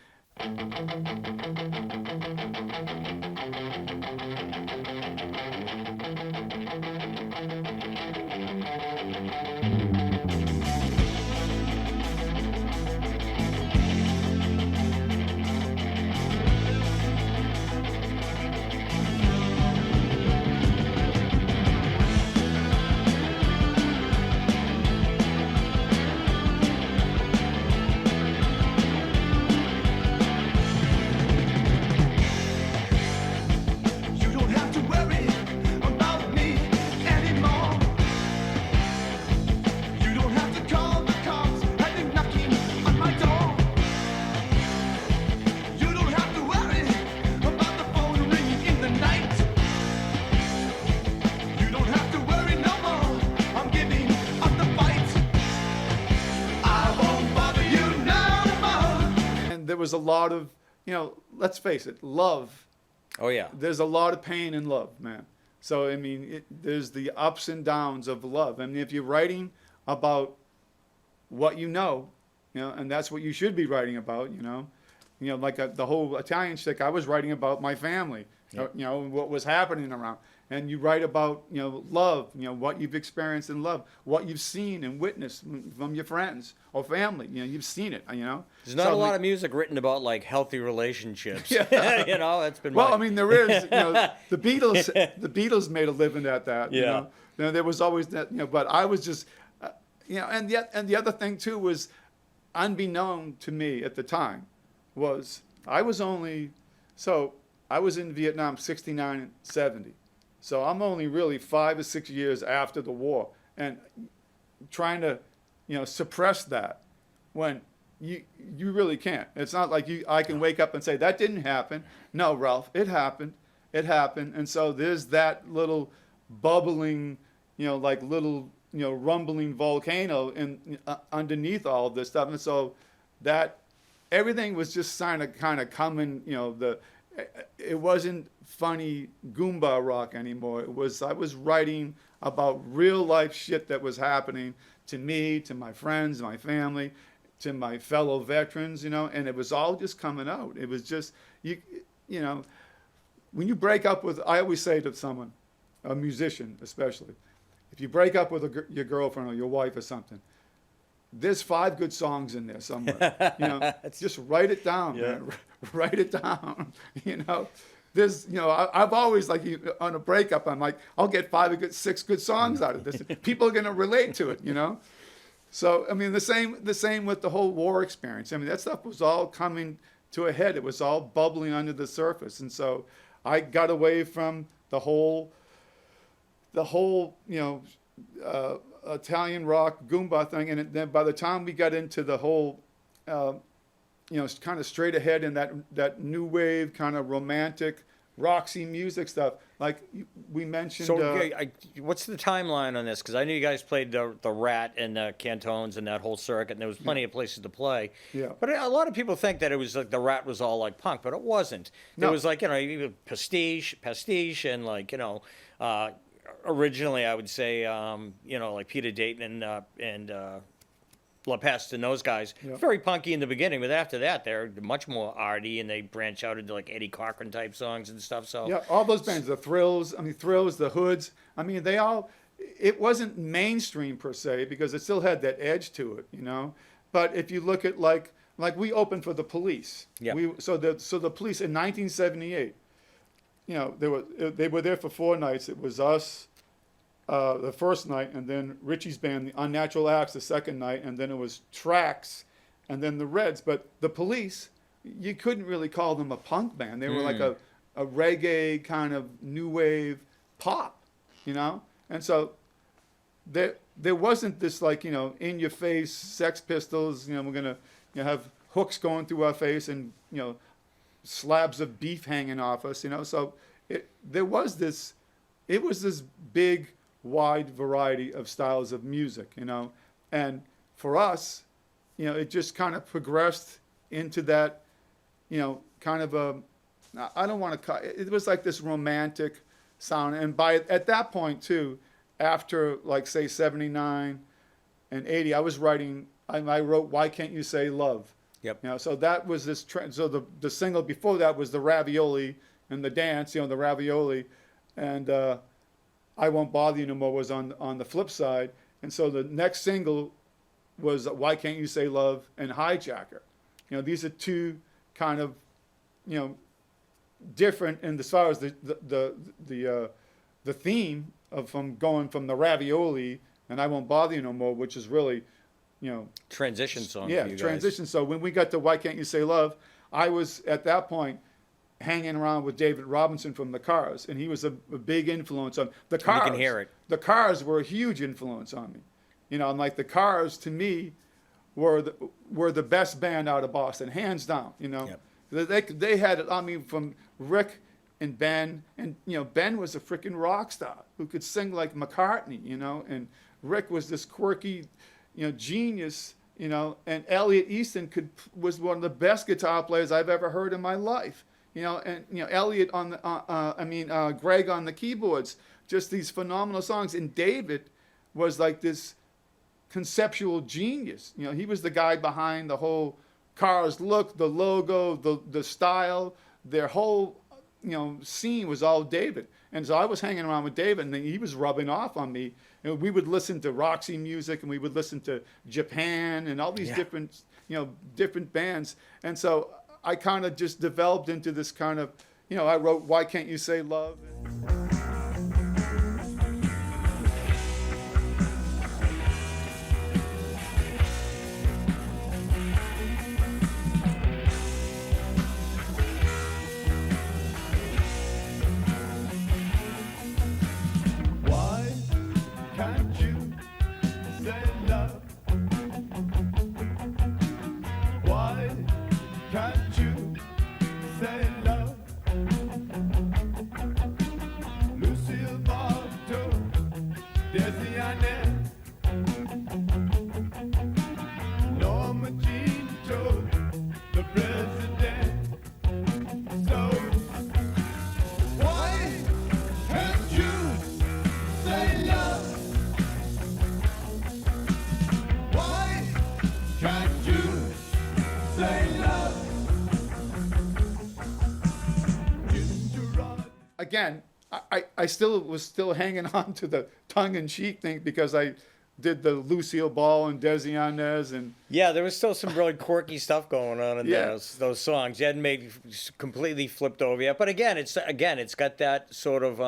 You don't have to worry about me anymore. You don't have to call the cops and they're knocking on my door. You don't have to worry about the phone ringing in the night. You don't have to worry no more. I'm giving up the fight. I won't bother you no more. And there was a lot of, you know, let's face it, love. Oh yeah. There's a lot of pain in love, man. So I mean, there's the ups and downs of love. I mean, if you're writing about what you know, and that's what you should be writing about, like the whole Italian shtick. I was writing about my family, what was happening around, and you write about love, what you've experienced in love, what you've seen and witnessed from your friends or family. You've seen it. There's not a lot of music written about like healthy relationships. Yeah. That's been Well, my- I mean, there is. The Beatles. The Beatles made a living at that. Yeah. There was always that. But I was just, and the other thing too was, unbeknown to me at the time, was I was only, so I was in Vietnam 69 and 70, so I'm only really 5 or 6 years after the war, and trying to, suppress that when you really can't. It's not like I can wake up and say that didn't happen. No, Ralph, it happened. It happened. And so there's that little bubbling, like little, rumbling volcano in underneath all of this stuff. And so that everything was just kind of coming, it wasn't funny Goomba rock anymore. I was writing about real life shit that was happening to me, to my friends, my family, to my fellow veterans, and it was all just coming out. It was just, when you break up with, I always say to someone, a musician especially, if you break up with your girlfriend or your wife or something, there's 5 good songs in there somewhere. Just write it down, man. Write it down. There's, I've always on a breakup, I'm like, I'll get 6 good songs out of this. People are gonna relate to it, So I mean, the same with the whole war experience. I mean, that stuff was all coming to a head. It was all bubbling under the surface, and so I got away from the whole Italian rock Goomba thing, and then by the time we got into the whole, kind of straight ahead in that new wave kind of romantic Roxy music stuff, like we mentioned. So, what's the timeline on this? Because I knew you guys played the Rat and the Cantones and that whole circuit, and there was plenty of places to play. Yeah. But a lot of people think that it was like the Rat was all like punk, but it wasn't. There No. was like even pastiche, and originally I would say like Peter Dayton and La Peste and those guys, Yeah. very punky in the beginning, but after that they're much more arty, and they branch out into like Eddie Cochran type songs and stuff. So Yeah, all those bands, the Thrills, the Hoods, they all, it wasn't mainstream per se because it still had that edge to it, you know. But if you look at like we opened for the Police. Yeah. So the Police in 1978, you know, they were there for 4 nights. It was us the first night, and then Richie's band, the Unnatural Acts, the second night, and then it was Tracks, and then the Reds. But the Police, you couldn't really call them a punk band. They were like a reggae kind of new wave pop, you know. And so there wasn't this like, you know, in your face Sex Pistols, you know, we're gonna, you know, have hooks going through our face and, you know, slabs of beef hanging off us, you know. So it was this big wide variety of styles of music, you know. And for us, you know, it just kind of progressed into that, you know, kind of a, I don't want to, it was like this romantic sound. And at that point too, after like say 79 and 80, I was writing, I wrote Why Can't You Say Love? Yep. You know, so that was this trend. So the single before that was the Ravioli and the dance, you know, the Ravioli, and I Won't Bother You No More was on the flip side. And so the next single was Why Can't You Say Love and Hijacker. You know, these are two kind of, you know, different in as far as the theme of from going from the Ravioli and I Won't Bother You No More, which is really, you know, Transition song. yeah, for you transition. Guys. So when we got to Why Can't You Say Love, I was at that point hanging around with David Robinson from the Cars, and he was a big influence on the Cars. You can hear it. The Cars were a huge influence on me, you know. And like the Cars to me were the best band out of Boston, hands down. You know, they had it. I mean, from Rick and Ben, and you know, Ben was a freaking rock star who could sing like McCartney, you know, and Rick was this quirky, you know, genius, you know, and Elliot Easton was one of the best guitar players I've ever heard in my life, you know, and you know, Elliot on the, Greg on the keyboards, just these phenomenal songs, and David was like this conceptual genius, you know, he was the guy behind the whole Cars look, the logo, the style, their whole, you know, scene was all David. And so I was hanging around with David, and then he was rubbing off on me. And we would listen to Roxy music, and we would listen to Japan and all these different, you know, different bands. And so I kind of just developed into this kind of, you know, I wrote Why Can't You Say Love? Why can't you say love? Why can't you say love? Lucille Bartow, Desi Arnaz, Norma Jean told the president. So why can't you say love? Why can't you say love? Again, I still was hanging on to the tongue-in-cheek thing because I did the Lucille Ball and Desi Arnaz and Yeah, there was still some really quirky stuff going on in Yeah. those songs. You hadn't made completely flipped over yet, but again, it's got that sort of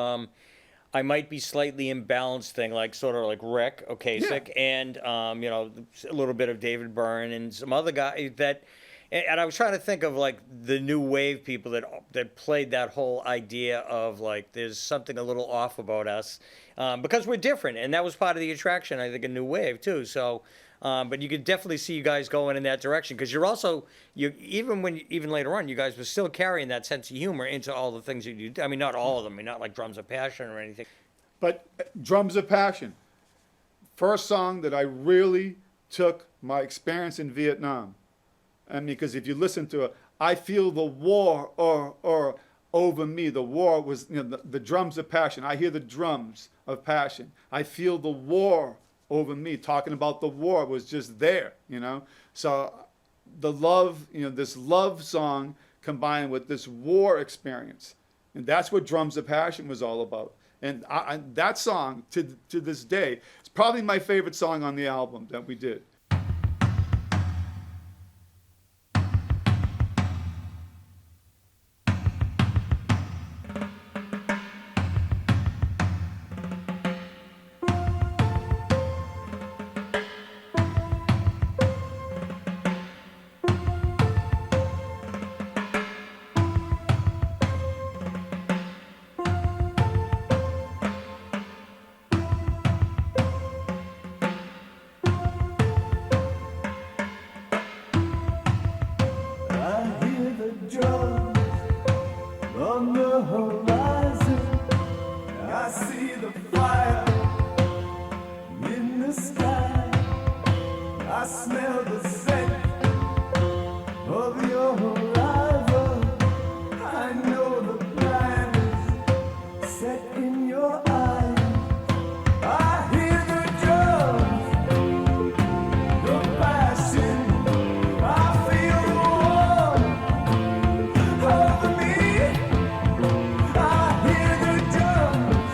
I might be slightly imbalanced thing, like sort of like Rick Ocasek, and you know, a little bit of David Byrne and some other guy that. And I was trying to think of like the new wave people that played that whole idea of like there's something a little off about us because we're different, and that was part of the attraction, I think, a new wave too. So, but you could definitely see you guys going in that direction because even later on, you guys were still carrying that sense of humor into all the things that you do. I mean, not all of them. I mean, not like Drums of Passion or anything. But Drums of Passion, first song that I really took my experience in Vietnam. I mean, because if you listen to it, I feel the war or over me. The war was, you know, the drums of passion. I hear the drums of passion. I feel the war over me. Talking about the war was just there, you know. So the love, you know, this love song combined with this war experience. And that's what Drums of Passion was all about. And that song, to this day, is probably my favorite song on the album that we did. I hear the drums on the horizon. I see the fire in the sky. I smell the scent of your arrival. I know the plan is set in your eyes. I hear the drums, the passion. I feel the warmth over me. I hear the drums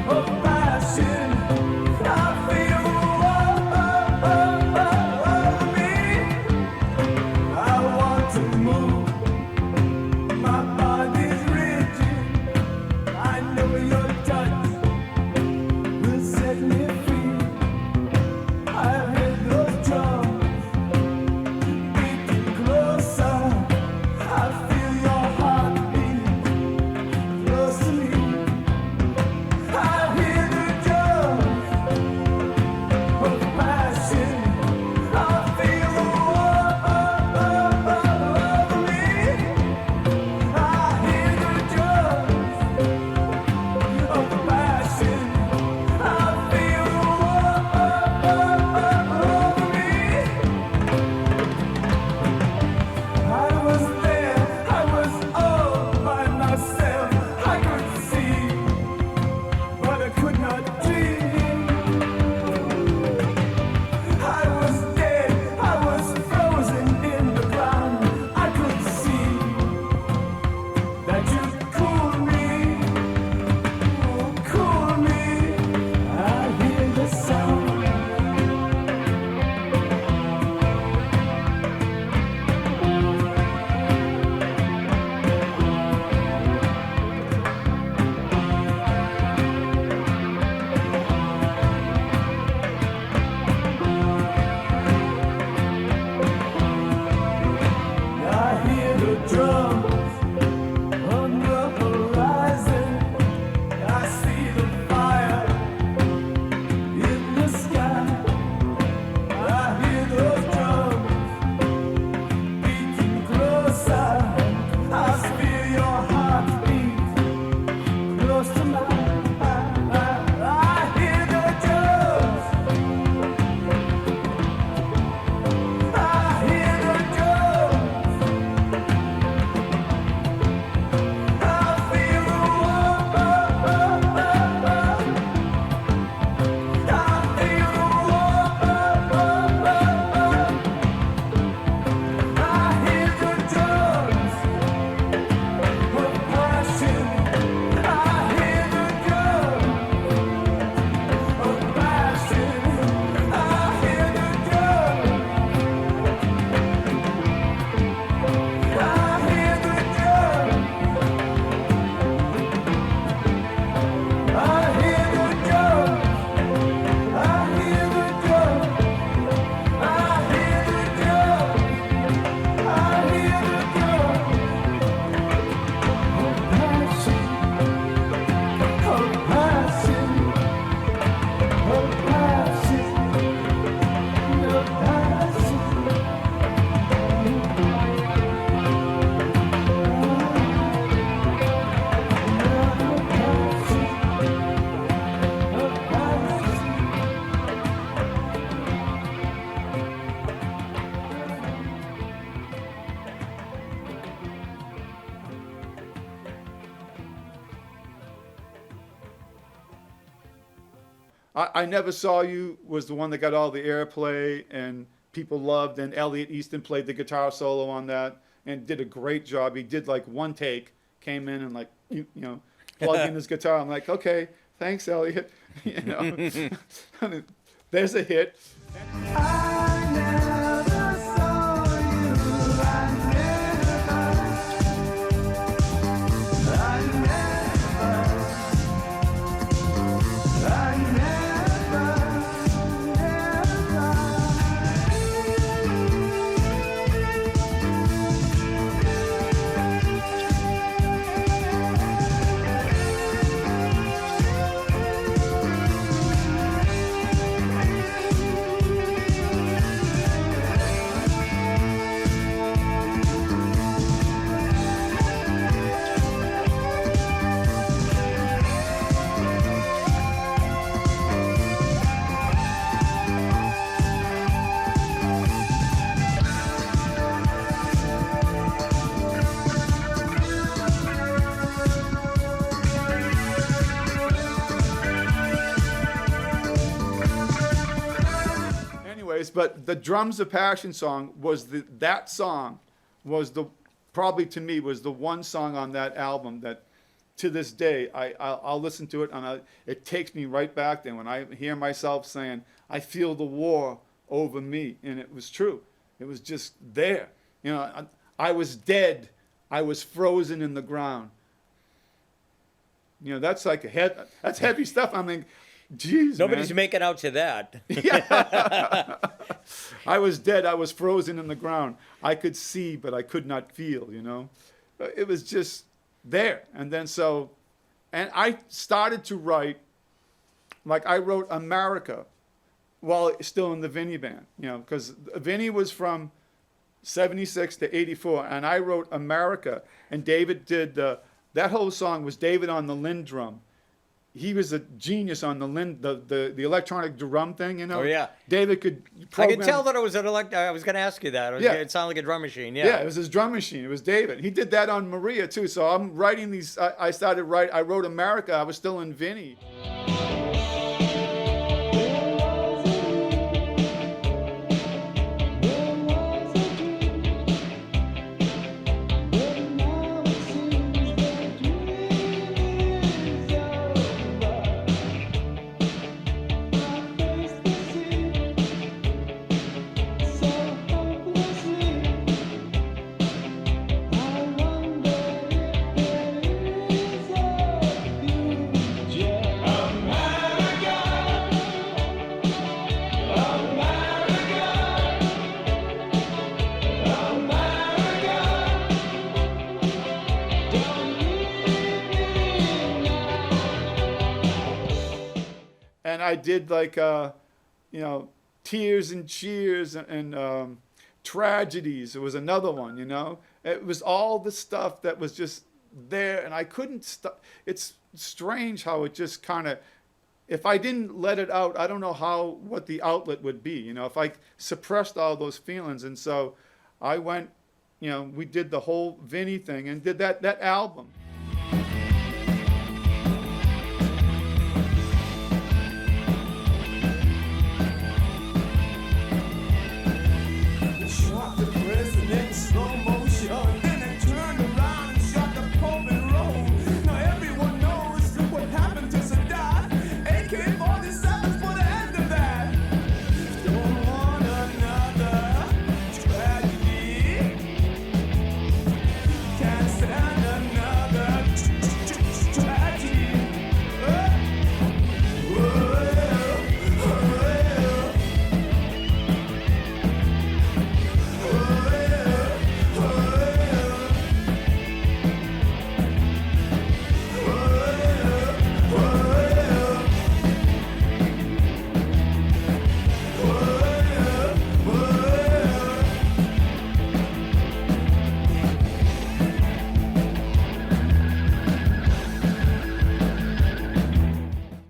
of passion. I feel the warmth over me. I want to move. My body's rigid. I know your touch will set me free. I hear those drums beating closer. I feel your heartbeat close to me. I hear the drums of passion. I feel the warmth over me. I hear the drums of passion. I feel the warmth over me. I was there, I was all by myself. I could see, but I could not dream. I was dead, I was frozen in the ground. I could see that you cooled me, cool me. I hear the sound. I hear the drums on the horizon. I see the fire in the sky. I hear those drums beating closer. I feel your heartbeat close to mine. I hear the drums. I hear the drums. I feel the warmth. I feel the warmth. I hear the drums of passion. I hear the drums of passion. I hear the drums. I hear the drums. I hear the drums. I hear the drums. I hear the drums. I hear the drums. Of passion, of passion, of passion, of passion. I Never Saw You was the one that got all the airplay and people loved, and Elliot Easton played the guitar solo on that and did a great job. He did like one take, came in and like, you know, plug in his guitar. I'm like, okay, thanks, Elliot. You know, there's a hit. I never saw you. But the Drums of Passion song was that song was probably to me was the one song on that album that to this day I'll listen to it and it takes me right back then when I hear myself saying I feel the war over me, and it was true. It was just there. You know, I was dead. I was frozen in the ground. You know, that's like that's heavy stuff. I mean, geez, Nobody's man. making out to that. Yeah. I was dead. I was frozen in the ground. I could see, but I could not feel, you know. It was just there. And then and I started to write, like I wrote America while still in the Vinny Band, you know, because Vinny was from 76 to 84, and I wrote America, and David did that whole song was David on the Linn drum. He was a genius on the Linn, the electronic drum thing, you know. Oh, yeah. David could I program. could tell that it was an I was going to ask you that. Yeah. It sounded like a drum machine. Yeah. Yeah, it was his drum machine. It was David. He did that on Maria too. So I'm writing these. I wrote America. I was still in Vinny. And I did like, you know, Tears and Cheers and Tragedies. It was another one, you know. It was all the stuff that was just there, and I couldn't stop. It's strange how it just kind of, if I didn't let it out, I don't know what the outlet would be, you know, if I suppressed all those feelings. And so I went, you know, we did the whole Vinny thing and did that album. Shot the president in slow motion, then I turned around and shot the Pope and Rome. Now everyone knows what happened to Sadat. AK-47 for the end of that. Don't want another tragedy. Can't stand another tragedy.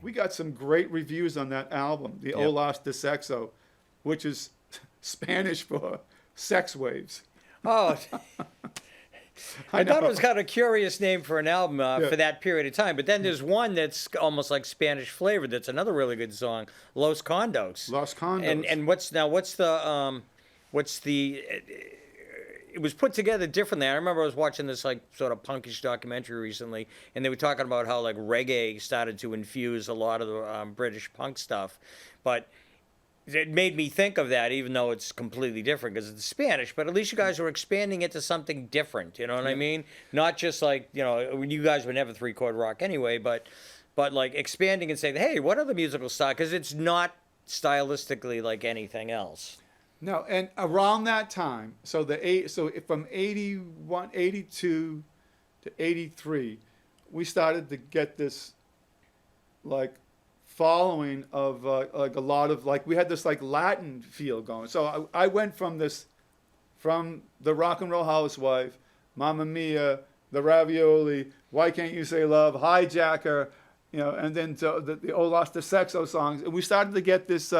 We got some great reviews on that album, the Olas de Sexo, which is Spanish for sex waves. Oh, I thought it know. was kind of a curious name for an album Yeah. for that period of time. But then there's one that's almost like Spanish flavored. That's another really good song, Los Condos. Los Condos. And what's the it was put together differently. I remember I was watching this like sort of punkish documentary recently, and they were talking about how like reggae started to infuse a lot of the British punk stuff, but it made me think of that, even though it's completely different because it's Spanish. But at least you guys were expanding it to something different. You know what I mean? Not just like, you know, you guys were never 3-chord rock anyway, but like expanding and saying, hey, what other musical style? Because it's not stylistically like anything else. No, and around that time, so from 81, 82 to 83, we started to get this like following of like a lot of like we had this like Latin feel going. So I went from the Rock and Roll Housewife, Mamma Mia, the Ravioli, Why Can't You Say Love, Hijacker, you know, and then to the Olas de Sexo songs, and we started to get this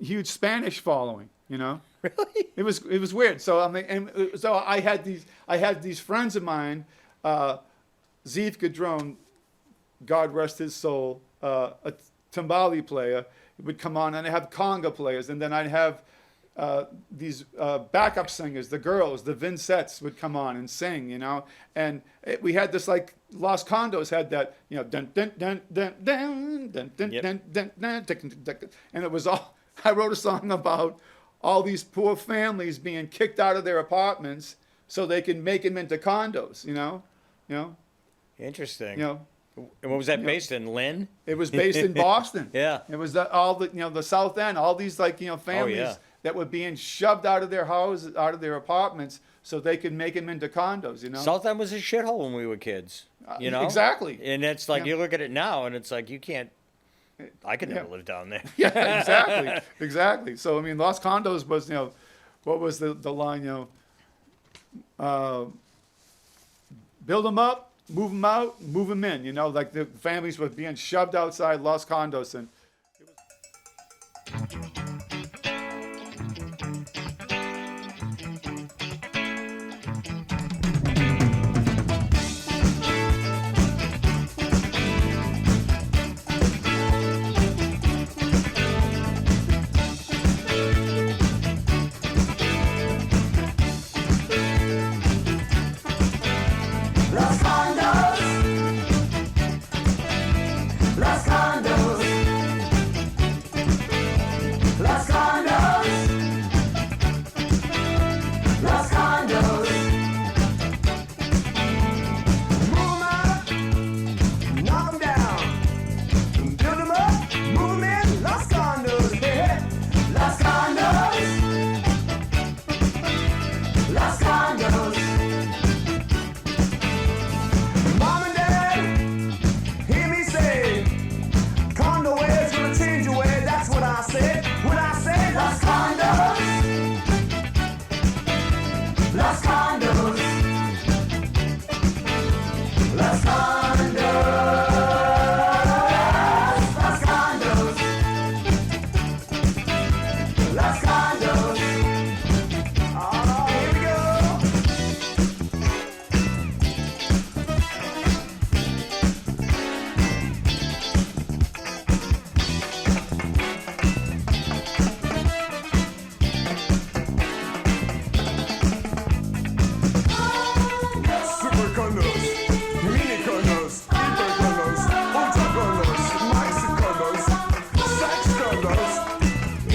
huge Spanish following. You know, Really? it was weird. So I mean, and so I had these friends of mine, Zeev Gadron, God rest his soul, a timbali player would come on, and I have conga players, and then I'd have these backup singers, the girls, the Vincettes would come on and sing, you know, and we had this like Los Condos had that, you know, dun dun dun dun dun dun dun Yep. dun dun dun dun, and it was all. I wrote a song about all these poor families being kicked out of their apartments so they can make them into condos, you know. Interesting. You know, And what was that based in? Lynn? it was based in Boston. Yeah. It was all the, you know, the South End, all these like, you know, families yeah. that were being shoved out of their houses, out of their apartments so they could make them into condos, you know. South End was a shithole when we were kids. You know? Exactly. And it's like, Yeah. you look at it now and it's like, you can't, I could never Yeah. live down there. Yeah, exactly. So I mean, Los Condos was, you know, what was the line, you know, build them up, move them out, move them in. You know, like the families were being shoved outside Los Condos, and Los condos, los condos, los condos, los condos. Move 'em up, knock 'em down, build 'em up, move 'em in. Los condos, yeah. Los condos, los condos. Mom and Dad, hear me say, condo ways gonna change your way. That's what I said. What I said, Los Condos, Los Condos, Los Condos, Los Condos, Los Condos. Oh, here we go. Super condos, mini condos, hyper condos, ultra condos, maxi condos, sex condos,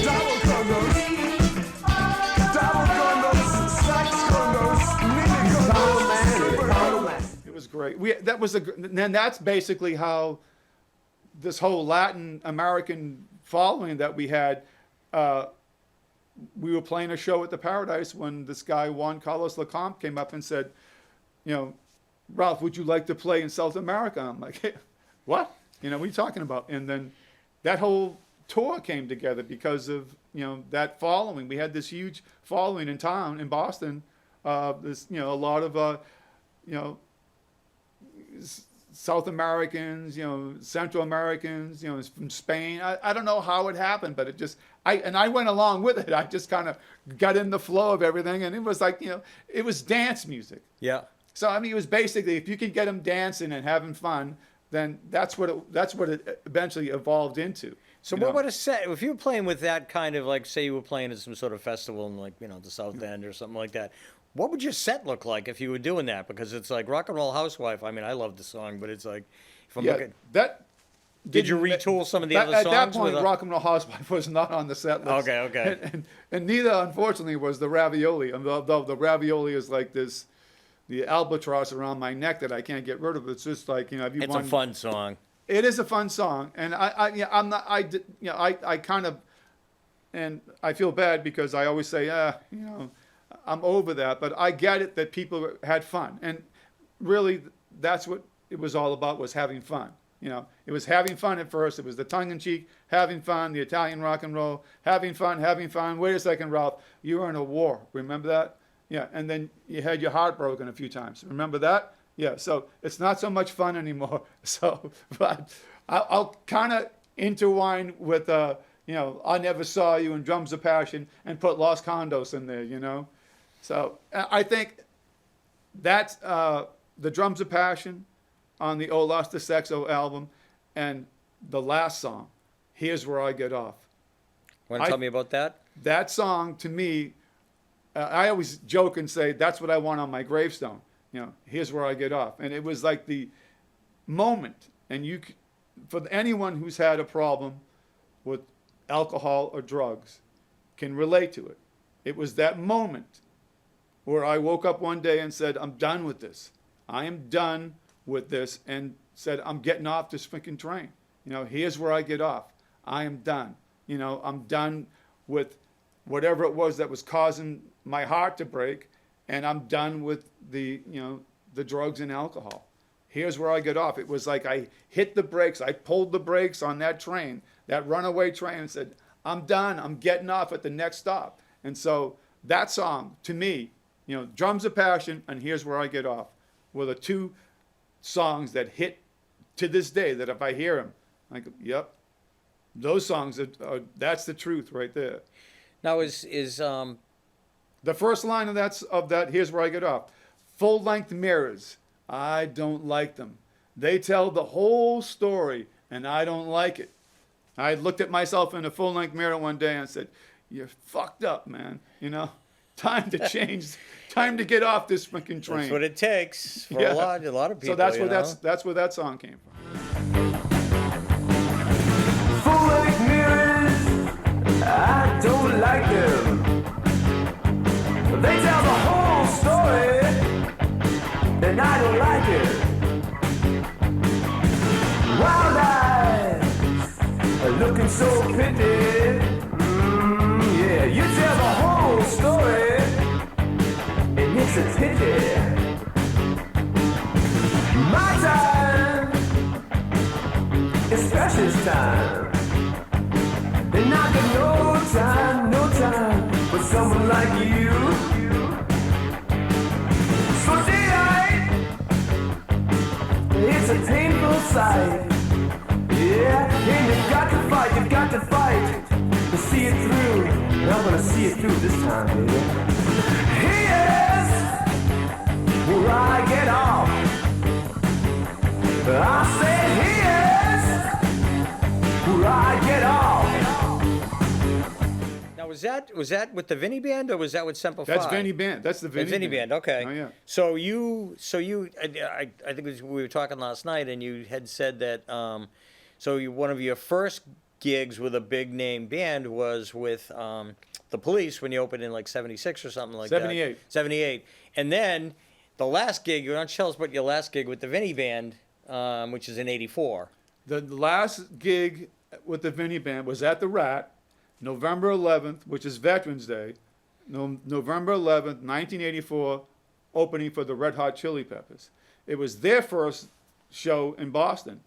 double condos, sex condos, mini condos, super condos. it was great. Then that's basically how this whole Latin American following that we had. We were playing a show at the Paradise when this guy Juan Carlos Lecomte came up and said, you know, Ralph, would you like to play in South America? I'm like, hey, what? You know, what are you talking about? And then that whole tour came together because of, you know, that following. We had this huge following in town, in Boston. This, you know, a lot of, you know, South Americans, you know, Central Americans, you know, from Spain. I don't know how it happened, but it just, I went along with it. I just kind of got in the flow of everything. And it was like, you know, it was dance music. Yeah. So I mean, it was basically if you could get them dancing and having fun, then that's what it eventually evolved into. So you what know? would a set, if you were playing with that kind of, like, say you were playing at some sort of festival in, like, you know, the South End or something like that, what would your set look like if you were doing that? Because it's like Rock and Roll Housewife. I mean, I love the song, but it's like, if I'm Yeah, looking, that. did you didn't- retool some of the that- other At songs? that point, with a- Rock and Roll Housewife was not on the set list. Okay. And neither, unfortunately, was the Ravioli. And the Ravioli is like this, the albatross around my neck that I can't get rid of. It's just like, if you It's want. a fun song. It is a fun song, and I kind of, and I feel bad because I always say, I'm over that, but I get it that people had fun, and really that's what it was all about, was having fun. It was having fun at first. It was the tongue-in-cheek, having fun, the Italian rock and roll, having fun. Wait a second, Ralph, you were in a war. Remember that? Yeah, and then you had your heart broken a few times. Remember that? Yeah, so it's not so much fun anymore. So, but I'll kind of intertwine with, I Never Saw You and Drums of Passion and put Los Condos in there, So I think that's the Drums of Passion on the Oh Lost to Sexo album, and the last song, Here's Where I Get Off. Want to tell me about that? That song, to me, I always joke and say, that's what I want on my gravestone. Here's where I get off. And it was like the moment, and for anyone who's had a problem with alcohol or drugs can relate to it. It was that moment where I woke up one day and said, I'm done with this. I am done with this, and said, I'm getting off this freaking train. Here's where I get off. I am done. I'm done with whatever it was that was causing my heart to break, and I'm done with the drugs and alcohol. Here's where I get off. It was like I hit the brakes. I pulled the brakes on that train, that runaway train, and said, I'm done. I'm getting off at the next stop. And so that song, to me, Drums of Passion and Here's Where I Get Off were the two songs that hit to this day, that if I hear them, I go, yep, those songs that's the truth right there. Now The first line of that Here's Where I Get Off. Full-length mirrors, I don't like them. They tell the whole story, and I don't like it. I looked at myself in a full-length mirror one day and said, you're fucked up, man. Time to change. Time to get off this freaking train. that's what it takes for a lot of people. So that's where that song came from. Full-length mirrors, I don't like them. They tell the whole story, and I don't like it. Wild eyes are looking so pretty. Yeah, you tell the whole story, and it's a pity. My time is precious time, and I got no time for someone like you. So daylight, it's a painful sight. Yeah, and you've got to fight to see it through. And I'm gonna see it through this time, baby. Here's where I get off. I said here's where I get off. Now was that with the Vinny Band or was that with Semper Fi? That's Vinny Band. That's the That's Vinny Vinny Band. Okay. Oh, yeah. So you, I think it was, we were talking last night, and you had said that. One of your first gigs with a big name band was with the Police when you opened in like '76 or something like 78. that. '78. And then the last gig, you don't tell us about your last gig with the Vinny Band, which is in '84. The last gig with the Vinny Band was at the Rat, November 11th, which is Veterans Day, November 11th, 1984, opening for the Red Hot Chili Peppers. It was their first show in Boston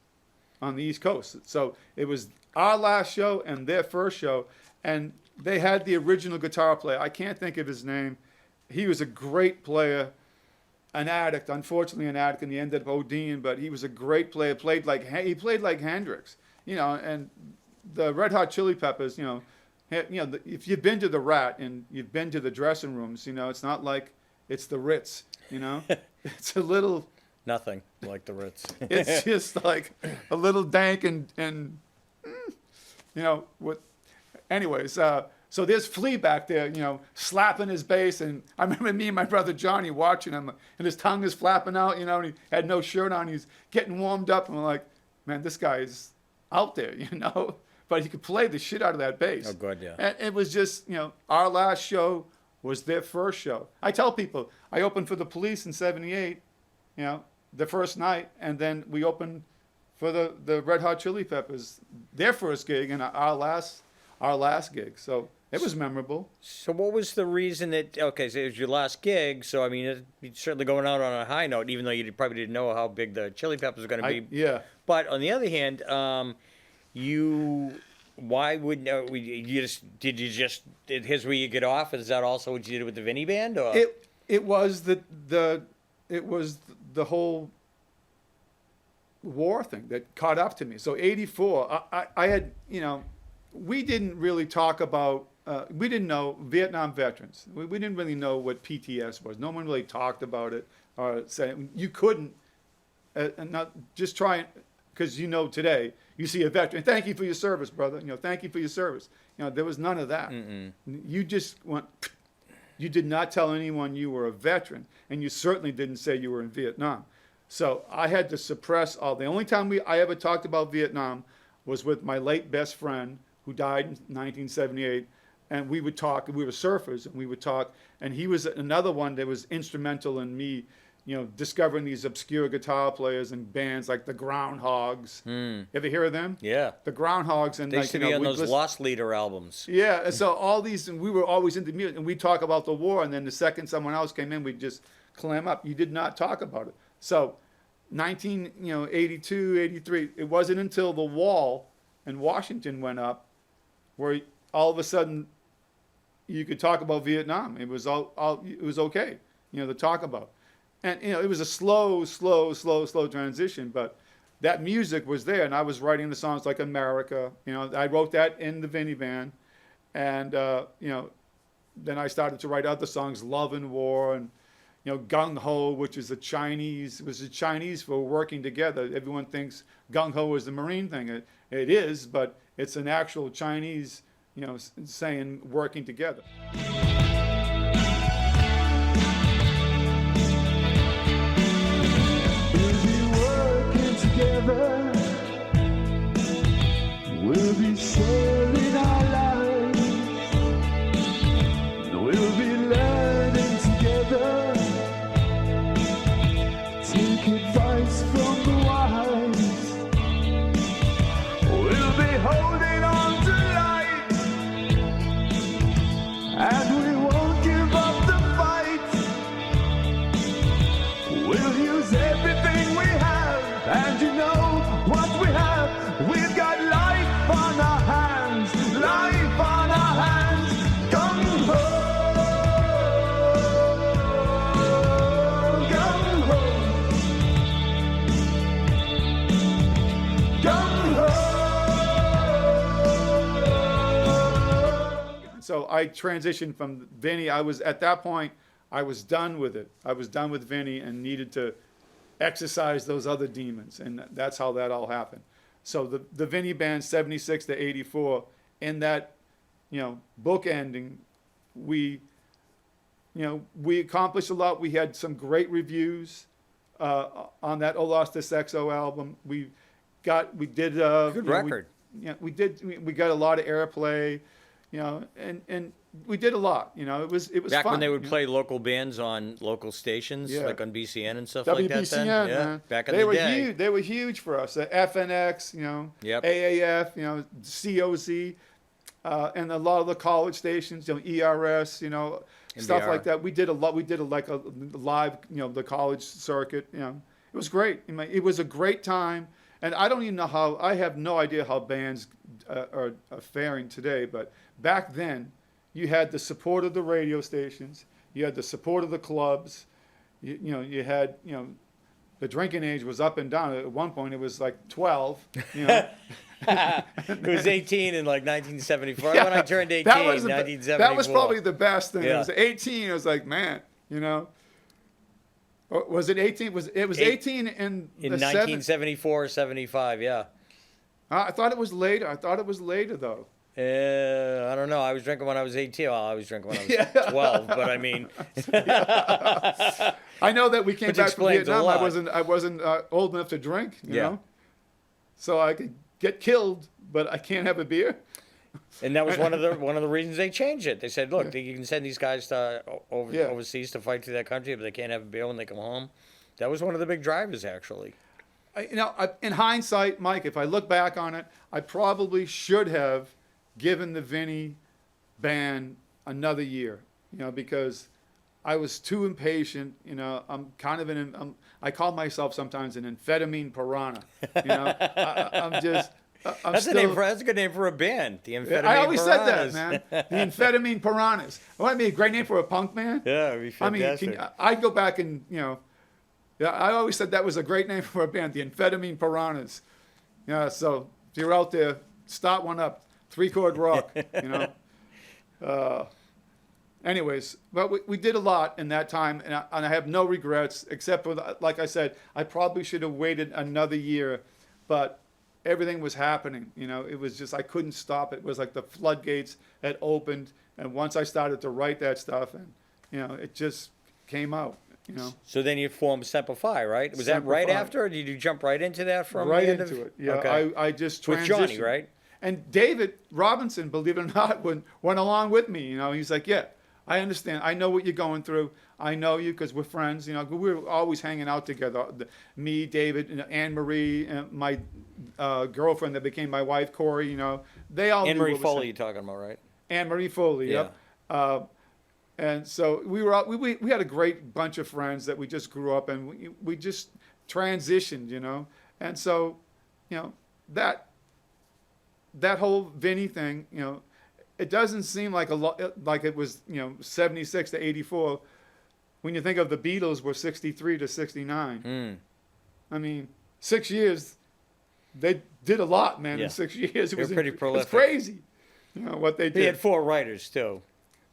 on the East Coast. So it was our last show and their first show, and they had the original guitar player. I can't think of his name. He was a great player, an addict, unfortunately an addict, and he ended up ODing, but he was a great player. He played like Hendrix, and the Red Hot Chili Peppers, if you've been to the Rat and you've been to the dressing rooms, it's not like it's the Ritz, it's a little. Nothing like the Ritz. It's just like a little dank and with, anyways. So there's Flea back there, slapping his bass. And I remember me and my brother Johnny watching him, and his tongue is flapping out, and he had no shirt on. He's getting warmed up. And we're like, man, this guy is out there, But he could play the shit out of that bass. Oh, good, yeah. And it was just, our last show was their first show. I tell people, I opened for the Police in '78, the first night, and then we opened for the Red Hot Chili Peppers, their first gig, and our last gig. So it was memorable. So what was the reason that, okay, so it was your last gig, so I mean, it's certainly going out on a high note, even though you probably didn't know how big the Chili Peppers were going to be. Yeah. But on the other hand, why would here's where you get off? Is that also what you did with the Vinny Band? Or? It was the whole war thing that caught up to me. So '84, I had, we didn't really talk about, we didn't know Vietnam veterans. We didn't really know what PTS was. No one really talked about it or said, you couldn't, and not just try it, because today, you see a veteran, thank you for your service, brother. Thank you for your service. There was none of that. Mm-mm. You just went, you did not tell anyone you were a veteran, and you certainly didn't say you were in Vietnam. So I had to suppress all. The only time I ever talked about Vietnam was with my late best friend who died in 1978, and we would talk. We were surfers, and we would talk. And he was another one that was instrumental in me, discovering these obscure guitar players and bands like the Groundhogs. You ever hear of them? Yeah. The Groundhogs. And They used to be on those Lost Leader albums. Yeah, and so all these, and we were always into music, and we'd talk about the war, and then the second someone else came in, we'd just clam up. You did not talk about it. So 82, 83, it wasn't until the wall in Washington went up where all of a sudden you could talk about Vietnam. It was it was okay, to talk about. And, it was a slow transition, but that music was there, and I was writing the songs like America. I wrote that in the Vinny Band, and, then I started to write other songs, Love and War, and, Gung Ho, which is was the Chinese for working together. Everyone thinks Gung Ho is the Marine thing. It is, but it's an actual Chinese, saying working together. Together, we'll be sharing our lives. We'll be learning together. Take advice from the wise. We'll be holding on to life, and we won't give up the fight. We'll use everything we have. And what we have, we've got life on our hands, life on our hands. Gung ho, gung ho, gung ho. So I transitioned from Vinny. At that point, I was done with it. I was done with Vinny and needed to exercise those other demons, and that's how that all happened. So the Vinny Band, 76 to 84, in that book ending, we accomplished a lot. We had some great reviews on that Olostis XO album. We did Good record. We got a lot of airplay, and we did a lot. It was Back fun, when they would play local bands on local stations, Yeah. like on BCN and stuff WBCN, like that. Then, yeah. man. Back in they the were day. huge. They were huge for us. FNX, Yep. AAF, COZ, and a lot of the college stations, ERS, stuff NBR. like that. We did a lot. We did a live, the college circuit. It was great. It was a great time. And I don't even know how. I have no idea how bands are faring today. But back then, you had the support of the radio stations. You had the support of the clubs. You had, the drinking age was up and down. At one point, it was like 12. It was 18 in like 1974. When I turned 18, that was 1974. That was probably the best thing. Yeah. It was 18. It was like, man, Or was it 18? It was 18 in the 1974 or 75, yeah. I thought it was later. Though. I don't know. I was drinking when I was 18. Well, I was drinking when I was 12, but I mean, I know that we came Which back from explains a Vietnam. lot. I wasn't old enough to drink, you Yeah. know, so I could get killed, but I can't have a beer. and that was one of the reasons they changed it. They said, look, you can send these guys to Yeah. overseas to fight through that country, but they can't have a beer when they come home. That was one of the big drivers, actually. In hindsight, Mike, if I look back on it, I probably should have given the Vinny Band another year, you know, because I was too impatient. You know, I'm kind of I call myself sometimes an amphetamine piranha. You know, That's a good name for a band. The Amphetamine I always Piranhas. said that, man. The amphetamine piranhas. Wouldn't that be a great name for a punk band? Yeah, it'd be I mean, fantastic. I'd go back and, you know, yeah, I always said that was a great name for a band, the Amphetamine Piranhas. Yeah, so if you're out there, start one up, 3-chord rock, you know. Anyways, but we did a lot in that time, and I have no regrets, except for, like I said, I probably should have waited another year, but everything was happening, you know. It was just, I couldn't stop it. It was like the floodgates had opened, and once I started to write that stuff, and, you know, it just came out. You know, So then you formed Semper Fi, right? Was that Semper right Fi. after, or did you jump right into that from right the end into of it. Yeah, Okay. I just transitioned. With Johnny, right? And David Robinson, believe it or not, went along with me. You know, he's like, yeah, I understand. I know what you're going through. I know you because we're friends. You know, we were always hanging out together. Me, David, and Anne Marie, and my girlfriend that became my wife, Corey. You know, they all. Anne knew Marie what was Foley, you're talking about, right? Anne Marie Foley. Yeah. Yep. And so we were out, we had a great bunch of friends that we just grew up and we just transitioned, you know. And so, you know, that whole Vinny thing, you know, it doesn't seem like a lot, like it was, you know, 76 to 84. When you think of the Beatles were 63 to 69. I mean, 6 years, they did a lot, man, Yeah. in 6 years. They were pretty It was prolific. crazy, you know, what they did. He had 4 writers, too.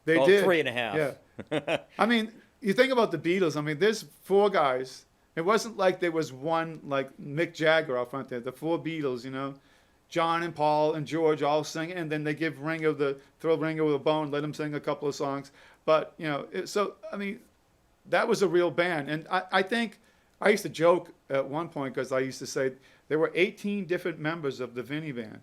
They Well, did. 3.5. Yeah. I mean, you think about the Beatles. I mean, there's 4 guys. It wasn't like there was one like Mick Jagger out front there. The 4 Beatles, you know, John and Paul and George all sing, and then they give throw Ringo with a bone, let him sing a couple of songs. But you know, so I mean, that was a real band. And I think I used to joke at one point because I used to say there were 18 different members of the Vinny Band.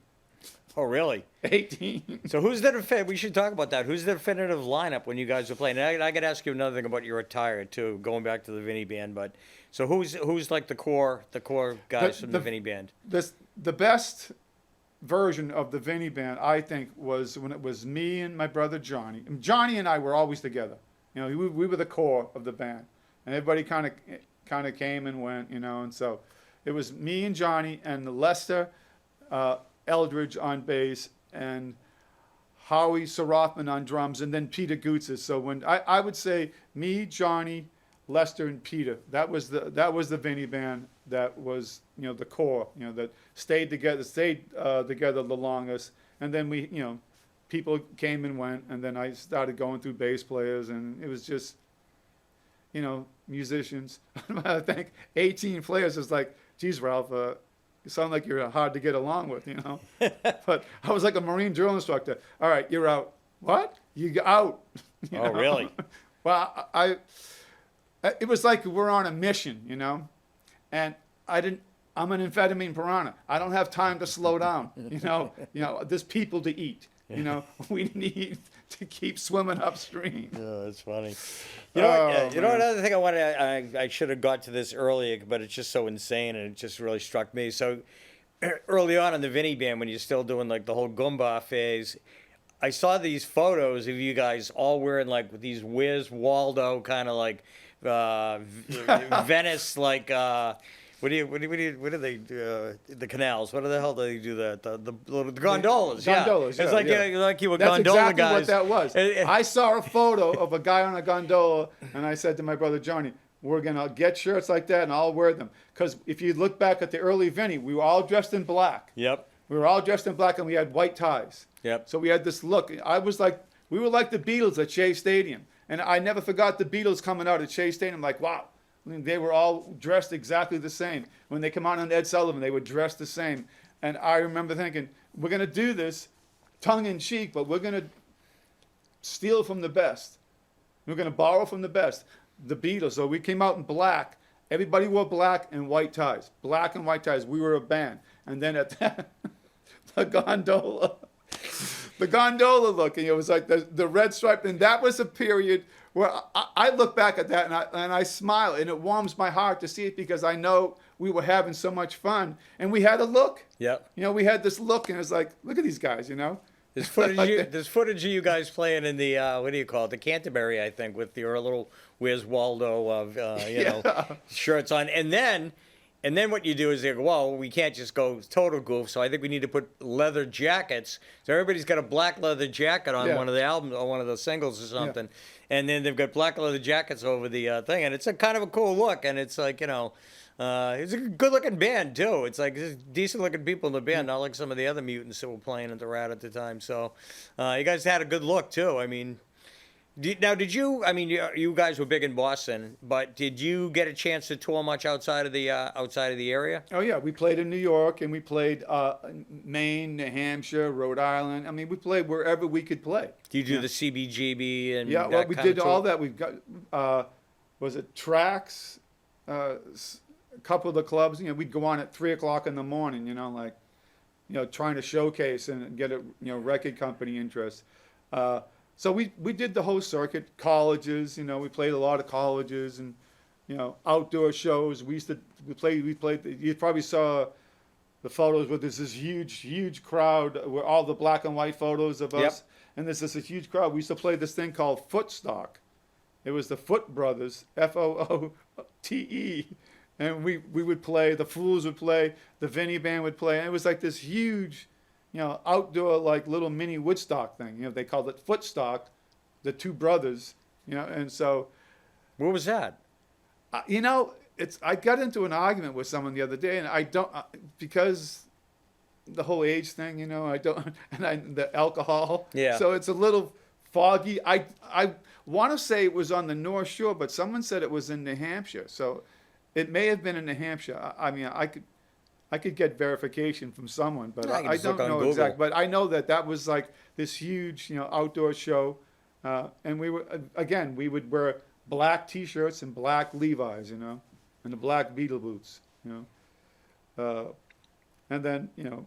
Oh, really? 18. So we should talk about that. Who's the definitive lineup when you guys were playing? And I got to ask you another thing about your attire, too, going back to the Vinny Band. But so who's like the core guys from the Vinny Band? The best version of the Vinny Band, I think, was when it was me and my brother Johnny. And Johnny and I were always together. You know, we were the core of the band, and everybody kind of came and went. You know, and so it was me and Johnny and Lester Eldridge on bass and Howie Sorothman on drums, and then Peter Gutzis. So when I would say me, Johnny, Lester, and Peter, that was the Vinny Band. That was, you know, the core, you know, that stayed together the longest. And then we, you know, people came and went, and then I started going through bass players, and it was just, you know, musicians. I think 18 players is like, geez, Ralph, you sound like you're hard to get along with, you know. But I was like a Marine drill instructor. All right, you're out. What? You out? You Oh, know? really? Well, it was like we're on a mission, you know. And I'm an amphetamine piranha. I don't have time to slow down, you know. You know, there's people to eat. You know, we need to keep swimming upstream. Oh, that's funny. You know, another thing I should have got to this earlier, but it's just so insane, and it just really struck me. So early on in the Vinny Band, when you're still doing like the whole Goomba phase, I saw these photos of you guys all wearing like these Where's Waldo kind of like Venice like. What do they do? The canals. What the hell do they do? The gondolas. Gondolas, Yeah. It's like you were That's gondola exactly guys. what that was. I saw a photo of a guy on a gondola, and I said to my brother Johnny, we're going to get shirts like that, and I'll wear them. Because if you look back at the early Vinny, we were all dressed in black. Yep. We were all dressed in black, and we had white ties. Yep. So we had this look. We were like the Beatles at Shea Stadium. And I never forgot the Beatles coming out at Shea Stadium. Like, wow. I mean, they were all dressed exactly the same. When they come out on Ed Sullivan, they were dressed the same. And I remember thinking, we're going to do this tongue in cheek, but we're gonna steal from the best. We're gonna borrow from the best. The Beatles. So we came out in black. Everybody wore black and white ties. Black and white ties. We were a band. And then at that, the gondola look, and it was like the red stripe, and that was a period where I look back at that and I smile, and it warms my heart to see it, because I know we were having so much fun, and we had a look. Yep. You know, we had this look, and it's like, look at these guys, you know. There's footage of you guys playing in the what do you call it, the Canterbury, I think, with your little Where's Waldo of you know, shirts on, and then what you do is you go, well, we can't just go total goof, so I think we need to put leather jackets. So everybody's got a black leather jacket on one of the albums or one of the singles or something, and then they've got black leather jackets over the thing, and it's a kind of a cool look, and it's like, you know. It's a good-looking band, too. It's like decent-looking people in the band, not like some of the other mutants that were playing at the Rat at the time. So you guys had a good look, too. I mean, did you, I mean, you guys were big in Boston, but did you get a chance to tour much outside of the area? Oh, yeah. We played in New York, and we played Maine, New Hampshire, Rhode Island. I mean, we played wherever we could play. Do you do the CBGB and yeah, well, we did all that. We've got, was it Tracks? A couple of the clubs, you know, we'd go on at 3 o'clock in the morning, you know, like, you know, trying to showcase and get a, you know, record company interest. So we did the whole circuit, colleges, you know, we played a lot of colleges and, you know, outdoor shows. We played, you probably saw the photos where there's this huge crowd where all the black and white photos of us. And there's this huge crowd. We used to play this thing called Footstock. It was the Foot Brothers, Foote. And we would play, the Fools would play, the Vinny Band would play. And it was like this huge, you know, outdoor, like little mini Woodstock thing. You know, they called it Footstock, the two brothers, you know. And so. What was that? You know, I got into an argument with someone the other day, and I don't, because the whole age thing, you know, I don't, and the alcohol. Yeah. So it's a little foggy. I want to say it was on the North Shore, but someone said it was in New Hampshire. So. It may have been in New Hampshire. I mean, I could get verification from someone, but I don't know exactly. But I know that was like this huge, you know, outdoor show, and we would wear black T-shirts and black Levi's, you know, and the black Beatle boots, you know, and then, you know,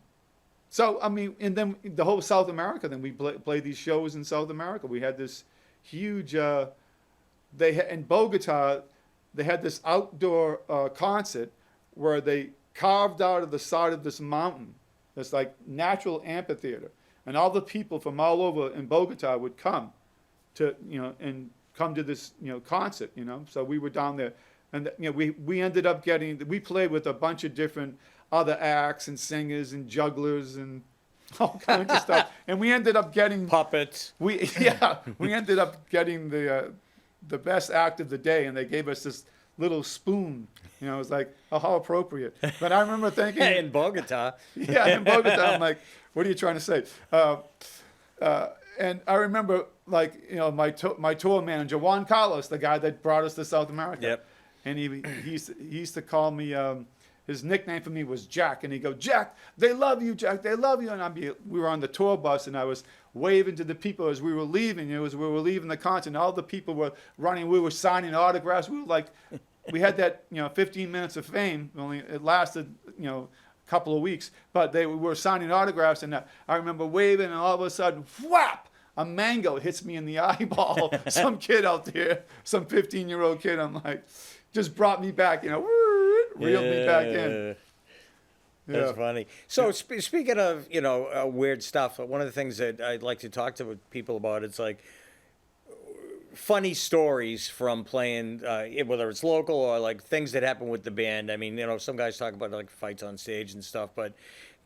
so I mean, and then the whole South America. Then we played these shows in South America. We had this huge. In Bogota. They had this outdoor concert where they carved out of the side of this mountain, this like natural amphitheater, and all the people from all over in Bogota would come to, you know, and come to this, you know, concert, you know. So we were down there, and you know, we ended up we played with a bunch of different other acts and singers and jugglers and all kinds of stuff, and we ended up getting puppets. We ended up getting the best act of the day, and they gave us this little spoon. You know, it was like, oh, how appropriate. But I remember thinking... in Bogota. Yeah, in Bogota. I'm like, what are you trying to say? And I remember, like, you know, my tour manager, Juan Carlos, the guy that brought us to South America. Yep. And he used to call me... his nickname for me was Jack, and he'd go, Jack, they love you, Jack, they love you. And we were on the tour bus, and I was waving to the people as we were leaving. You know, as we were leaving the concert, and all the people were running. We were signing autographs. We were like, we had that, you know, 15 minutes of fame. Only it lasted, you know, a couple of weeks. But we were signing autographs, and I remember waving, and all of a sudden, whap! A mango hits me in the eyeball. Some kid out there, some 15-year-old kid. I'm like, just brought me back, you know. Reeled me back in. That's funny. So speaking of, you know, weird stuff, one of the things that I'd like to talk to people about, it's like funny stories from playing, whether it's local or like things that happen with the band. I mean, you know, some guys talk about like fights on stage and stuff, but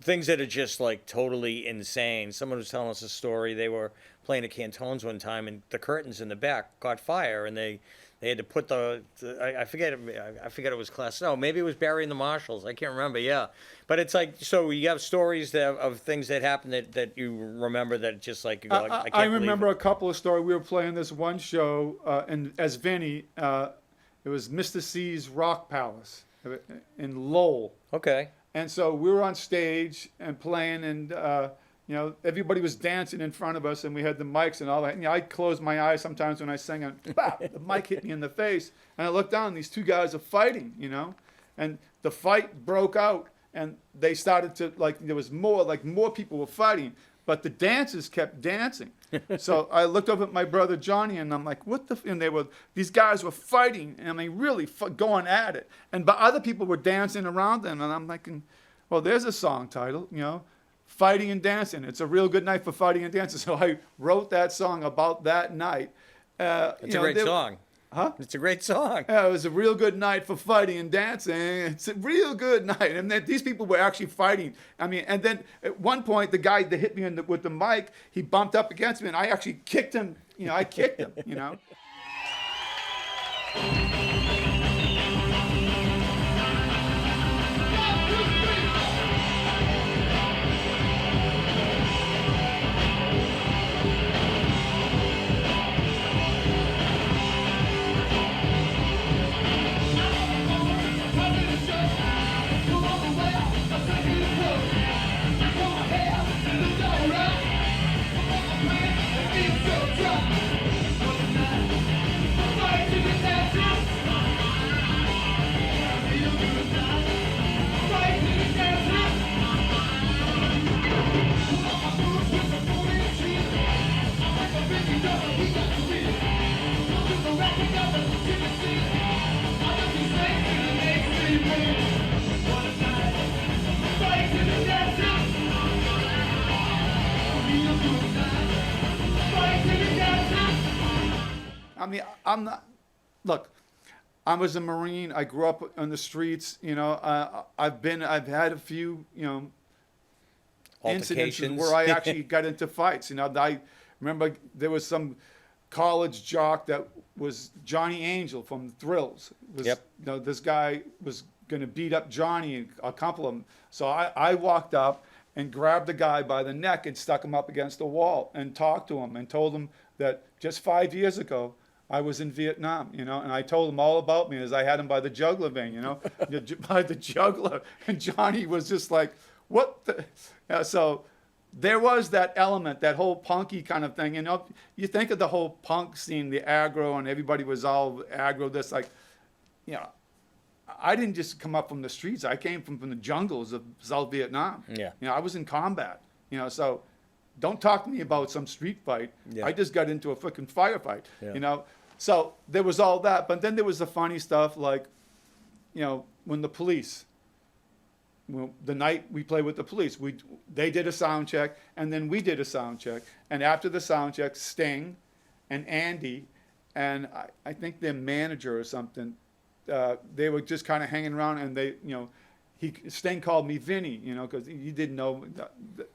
things that are just like totally insane. Someone was telling us a story. They were playing at Cantones one time, and the curtains in the back caught fire, and they had to put I forget it was Class. No, maybe it was Barry and the Marshalls. I can't remember. Yeah, but it's like, so you have stories of things that happened that you remember that just like you go, I can't believe remember it. a couple of stories. We were playing this one show, and as Vinny, it was Mr. C's Rock Palace in Lowell. Okay. And so we were on stage and playing, and everybody was dancing in front of us, and we had the mics and all that. I closed my eyes sometimes when I sang, and bop, the mic hit me in the face. And I looked down, and these two guys are fighting, and the fight broke out, and they started to, there was more people were fighting, but the dancers kept dancing. So I looked up at my brother Johnny, and I'm like, what the? And these guys were fighting, and they really going at it. But other people were dancing around them, and I'm thinking, well, there's a song title, Fighting and Dancing. It's a real good night for fighting and dancing. So I wrote that song about that night. It's a great song. Huh? It's a great song. Yeah, it was a real good night for fighting and dancing. It's a real good night. And then these people were actually fighting. And then at one point, the guy that hit me with the mic, he bumped up against me, and I actually kicked him. I kicked him, I'm not. Look, I was a Marine. I grew up on the streets. I've had a few, incidences where I actually got into fights. I remember there was some college jock that was Johnny Angel from the Thrills. This guy was going to beat up Johnny, a couple of them. So I walked up and grabbed the guy by the neck and stuck him up against the wall and talked to him and told him that just 5 years ago, I was in Vietnam, and I told him all about me as I had him by the jugular vein, by the jugular. And Johnny was just like, what the? So there was that element, that whole punky kind of thing. You think of the whole punk scene, the aggro, and everybody was all aggro. This I didn't just come up from the streets. I came from the jungles of South Vietnam. Yeah. I was in combat, so don't talk to me about some street fight. Yeah. I just got into a freaking firefight, Yeah. So there was all that. But then there was the funny stuff like, when the police, the night we played with the police, they did a sound check, and then we did a sound check. And after the sound check, Sting and Andy and I think their manager or something, they were just kind of hanging around, and they, Sting called me Vinny, because he didn't know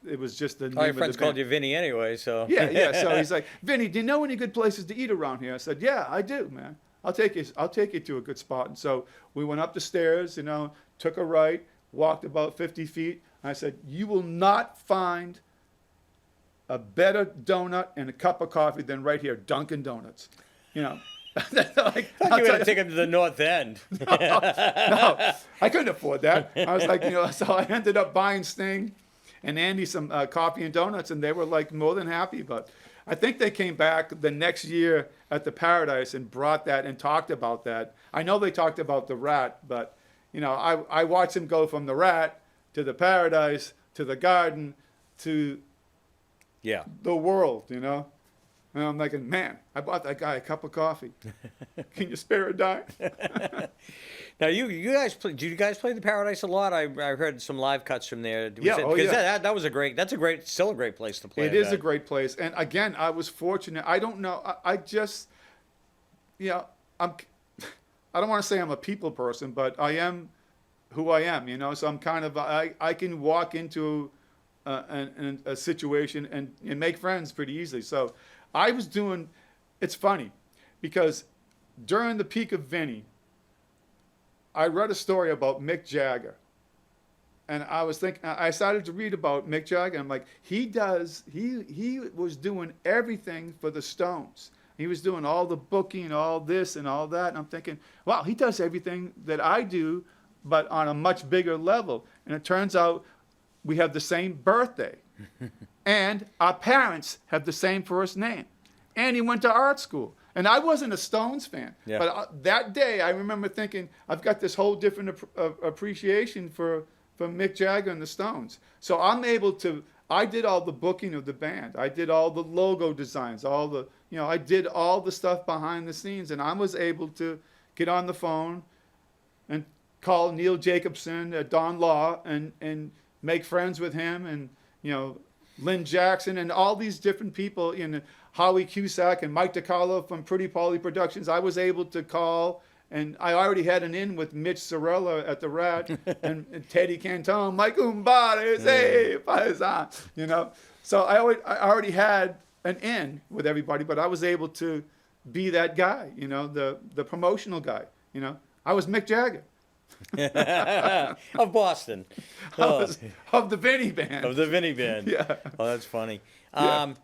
it was just the name All your of friends the called band. you Vinny anyway, so. Yeah. So he's like, Vinny, do you know any good places to eat around here? I said, yeah, I do, man. I'll take you to a good spot. And so we went up the stairs, took a right, walked about 50 feet. And I said, you will not find a better donut and a cup of coffee than right here, Dunkin' Donuts. Like, I thought you were going to take him to the North End. No, I couldn't afford that. I was like, so I ended up buying Sting and Andy some coffee and donuts, and they were like more than happy. But I think they came back the next year at the Paradise and brought that and talked about that. I know they talked about the Rat, but I watched him go from the Rat to the Paradise to the Garden to the world, And I'm thinking, man, I bought that guy a cup of coffee. Can you spare a dime? Now, you guys play? Do you guys play the Paradise a lot? I heard some live cuts from there. That was still a great place to play. It is a great place, and again, I was fortunate. I don't know. I just, I don't want to say I'm a people person, but I am who I am. So I'm kind of I can walk into a situation and make friends pretty easily. So. I was doing, it's funny, because during the peak of Vinny, I read a story about Mick Jagger. And I was thinking, I started to read about Mick Jagger. I'm like, he was doing everything for the Stones. He was doing all the booking, all this and all that. And I'm thinking, wow, he does everything that I do, but on a much bigger level. And it turns out we have the same birthday. And our parents have the same first name. And he went to art school. And I wasn't a Stones fan. Yeah. But that day, I remember thinking, I've got this whole different appreciation for Mick Jagger and the Stones. So I'm able to, I did all the booking of the band. I did all the logo designs, I did all the stuff behind the scenes. And I was able to get on the phone and call Neil Jacobson at Don Law and make friends with him and, Lynn Jackson and all these different people, Howie Cusack and Mike DiCarlo from Pretty Polly Productions. I was able to call, and I already had an in with Mitch Sorella at the Rat and Teddy Cantone, Mike Umbades, hey, paisan, So I already had an in with everybody, but I was able to be that guy, the promotional guy, I was Mick Jagger. Of Boston. Of the Vinny Band. Of the Vinny Band. Yeah. Oh, that's funny. Yeah.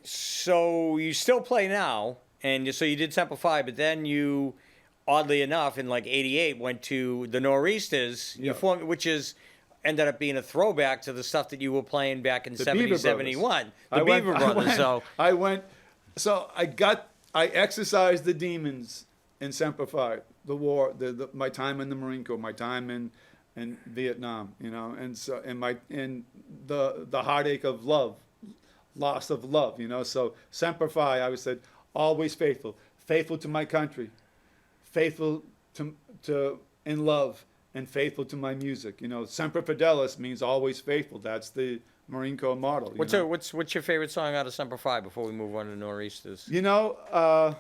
So you still play now, and so you did Semper Fi, but then you, oddly enough, in like '88, went to the Nor'easters, you formed, which ended up being a throwback to the stuff that you were playing back in 70, 71. The Beaver Brothers. I exercised the demons in Semper Fi, the war, my time in the Marine Corps, my time in Vietnam, and the heartache of love, loss of love, So Semper Fi, I said, always faithful to my country, faithful to in love, and faithful to my music. Semper Fidelis means always faithful. That's the Marine Corps model. What's your favorite song out of Semper Fi before we move on to Nor'easters? What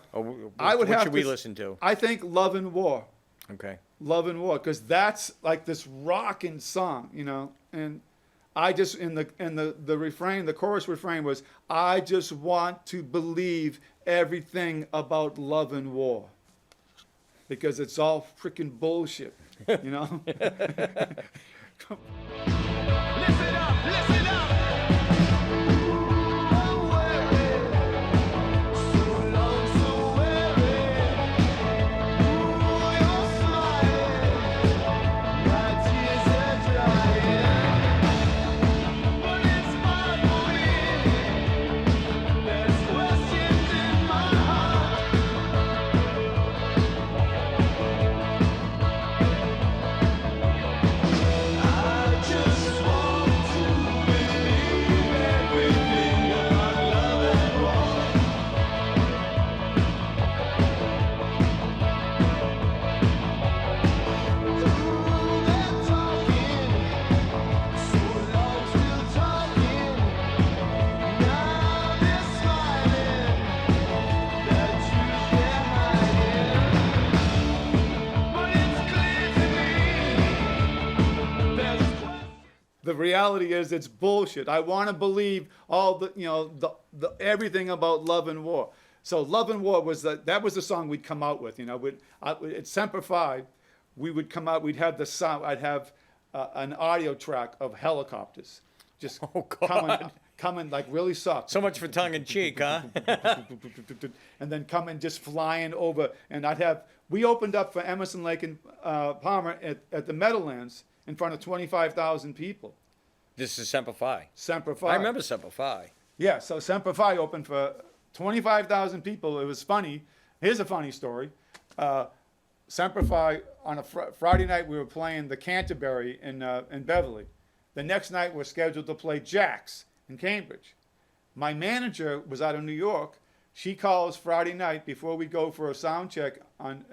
should we listen to? I think Love and War. Okay. Love and War, because that's like this rocking song, and I just in the refrain, the chorus refrain was, I just want to believe everything about love and war, because it's all freaking bullshit, Listen up, listen up. The reality is it's bullshit. I want to believe all the everything about love and war. So Love and War was that was the song we'd come out with. At Semper Fi, we would come out. We'd have the sound. I'd have an audio track of helicopters, just coming like really soft. So much for tongue in cheek, huh? And then coming just flying over. And we opened up for Emerson, Lake and Palmer at the Meadowlands in front of 25,000 people. This is Semper Fi. Semper Fi. I remember Semper Fi. Yeah, so Semper Fi opened for 25,000 people. It was funny. Here's a funny story. Semper Fi, on a Friday night, we were playing the Canterbury in Beverly. The next night, we're scheduled to play Jack's in Cambridge. My manager was out of New York. She calls Friday night before we go for a sound check on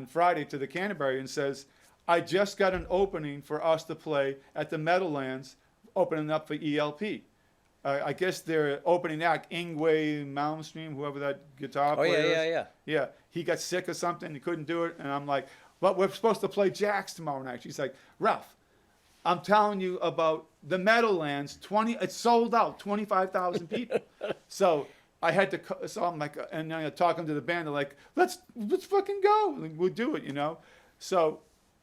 Friday to the Canterbury and says, I just got an opening for us to play at the Meadowlands, opening up for ELP. I guess their opening act, Ingwe Malmstrom, whoever that guitar player is. Yeah, he got sick or something. He couldn't do it. And I'm like, well, we're supposed to play Jack's tomorrow night. She's like, Ralph, I'm telling you about the Meadowlands. It's sold out, 25,000 people. So I had to, so I'm like, and then talking to the band, they're like, let's fucking go. We'll do it, So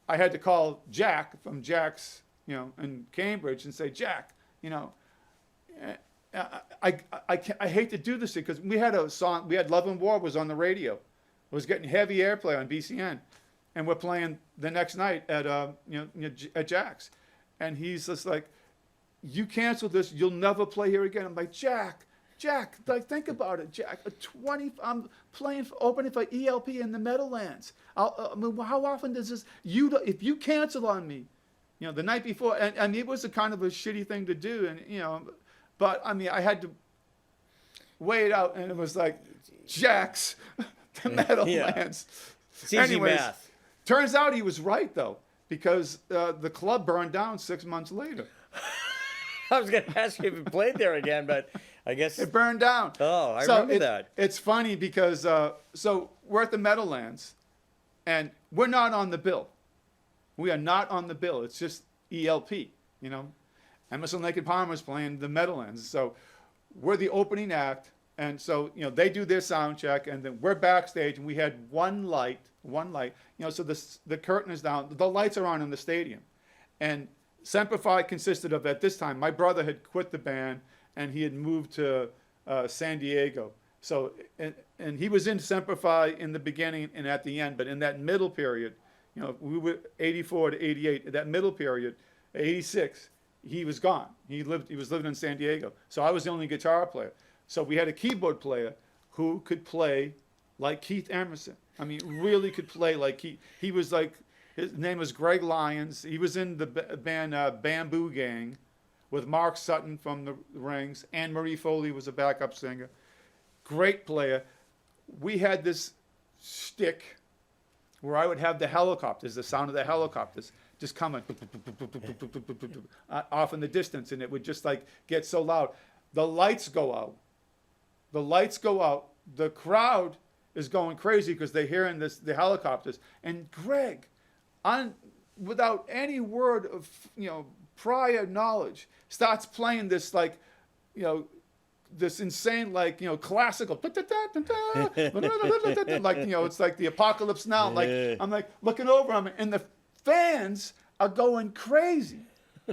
I had to call Jack from Jack's, in Cambridge and say, Jack, I hate to do this because we had a song, we had Love and War was on the radio. It was getting heavy airplay on BCN. And we're playing the next night at Jack's. And he's just like, you cancel this, you'll never play here again. I'm like, Jack, like, think about it, Jack. I'm playing, opening for ELP in the Meadowlands. I mean, how often does this, if you cancel on me, you know, the night before, and it was a kind of a shitty thing to do, and, you know, but, I mean, I had to weigh it out, and it was like, Jack's, the Meadowlands. It's easy Anyways, math. turns out he was right, though, because the club burned down 6 months later. I was going to ask you if you played there again, but I guess. It burned down. Oh, I remember that. It's funny because, so we're at the Meadowlands, and we're not on the bill. We are not on the bill. It's just ELP, you know. Emerson, Lake and Palmer's playing the Meadowlands. So we're the opening act. And so, you know, they do their sound check, and then we're backstage, and we had one light, you know, so the curtain is down. The lights are on in the stadium. And Semper Fi consisted of, at this time, my brother had quit the band, and he had moved to San Diego. So, and he was in Semper Fi in the beginning and at the end, but in that middle period, you know, we were 84 to 88, that middle period, 86, he was gone. He was living in San Diego. So I was the only guitar player. So we had a keyboard player who could play like Keith Emerson. I mean, really could play like Keith. He was like, his name was Greg Lyons. He was in the band Bamboo Gang with Mark Sutton from the Rings. Anne Marie Foley was a backup singer. Great player. We had this stick where I would have the helicopters, the sound of the helicopters, just coming off in the distance, and it would just like get so loud. The lights go out. The crowd is going crazy because they're hearing the helicopters. And Greg, without any word of, you know, prior knowledge, starts playing this, like, you know, this insane, like, you know, classical, like, you know, it's like the Apocalypse Now. Like, I'm like looking over him, and the fans are going crazy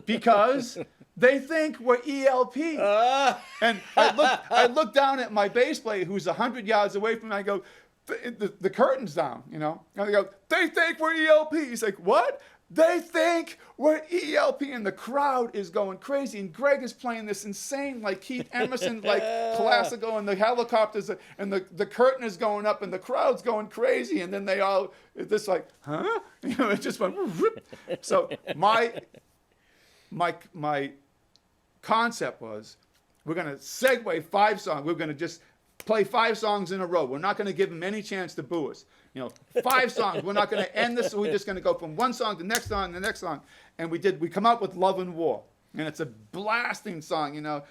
because they think we're ELP. And I look down at my bass player who's 100 yards away from me. I go, the curtain's down, you know. And I go, they think we're ELP. He's like, what? They think we're ELP, and the crowd is going crazy. And Greg is playing this insane, like Keith Emerson, like classical, and the helicopters, and the curtain is going up, and the crowd's going crazy. And then they all, it's like, huh? You know, it just went. Whoop. So my concept was, we're going to segue 5 songs. We're going to just play 5 songs in a row. We're not going to give them any chance to boo us. You know, 5 songs. We're not going to end this. We're just going to go from one song to the next song, the next song. And we come out with Love and War. And it's a blasting song, you know.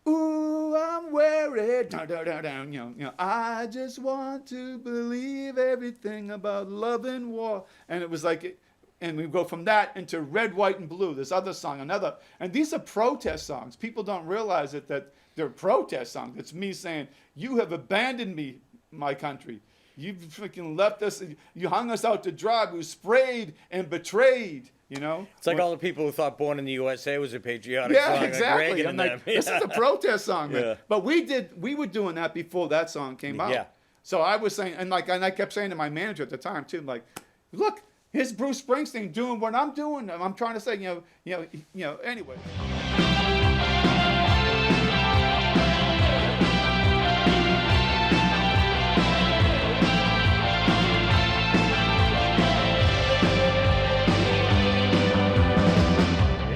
Ooh, I'm worried. Down, down, down, down. You know, I just want to believe everything about love and war. And it was like, and we go from that into Red, White, and Blue. This other song, another. And these are protest songs. People don't realize it, that they're protest songs. It's me saying, you have abandoned me, my country. You freaking left us. You hung us out to dry. We were sprayed and betrayed, you know? It's like all the people who thought Born in the USA was a patriotic yeah, song. exactly. Like Reagan I'm and like, them. this is a protest song. Man. Yeah. But we were doing that before that song came out. Yeah. So I was saying, and I kept saying to my manager at the time, too, like, look, here's Bruce Springsteen doing what I'm doing. I'm trying to say, you know, anyway.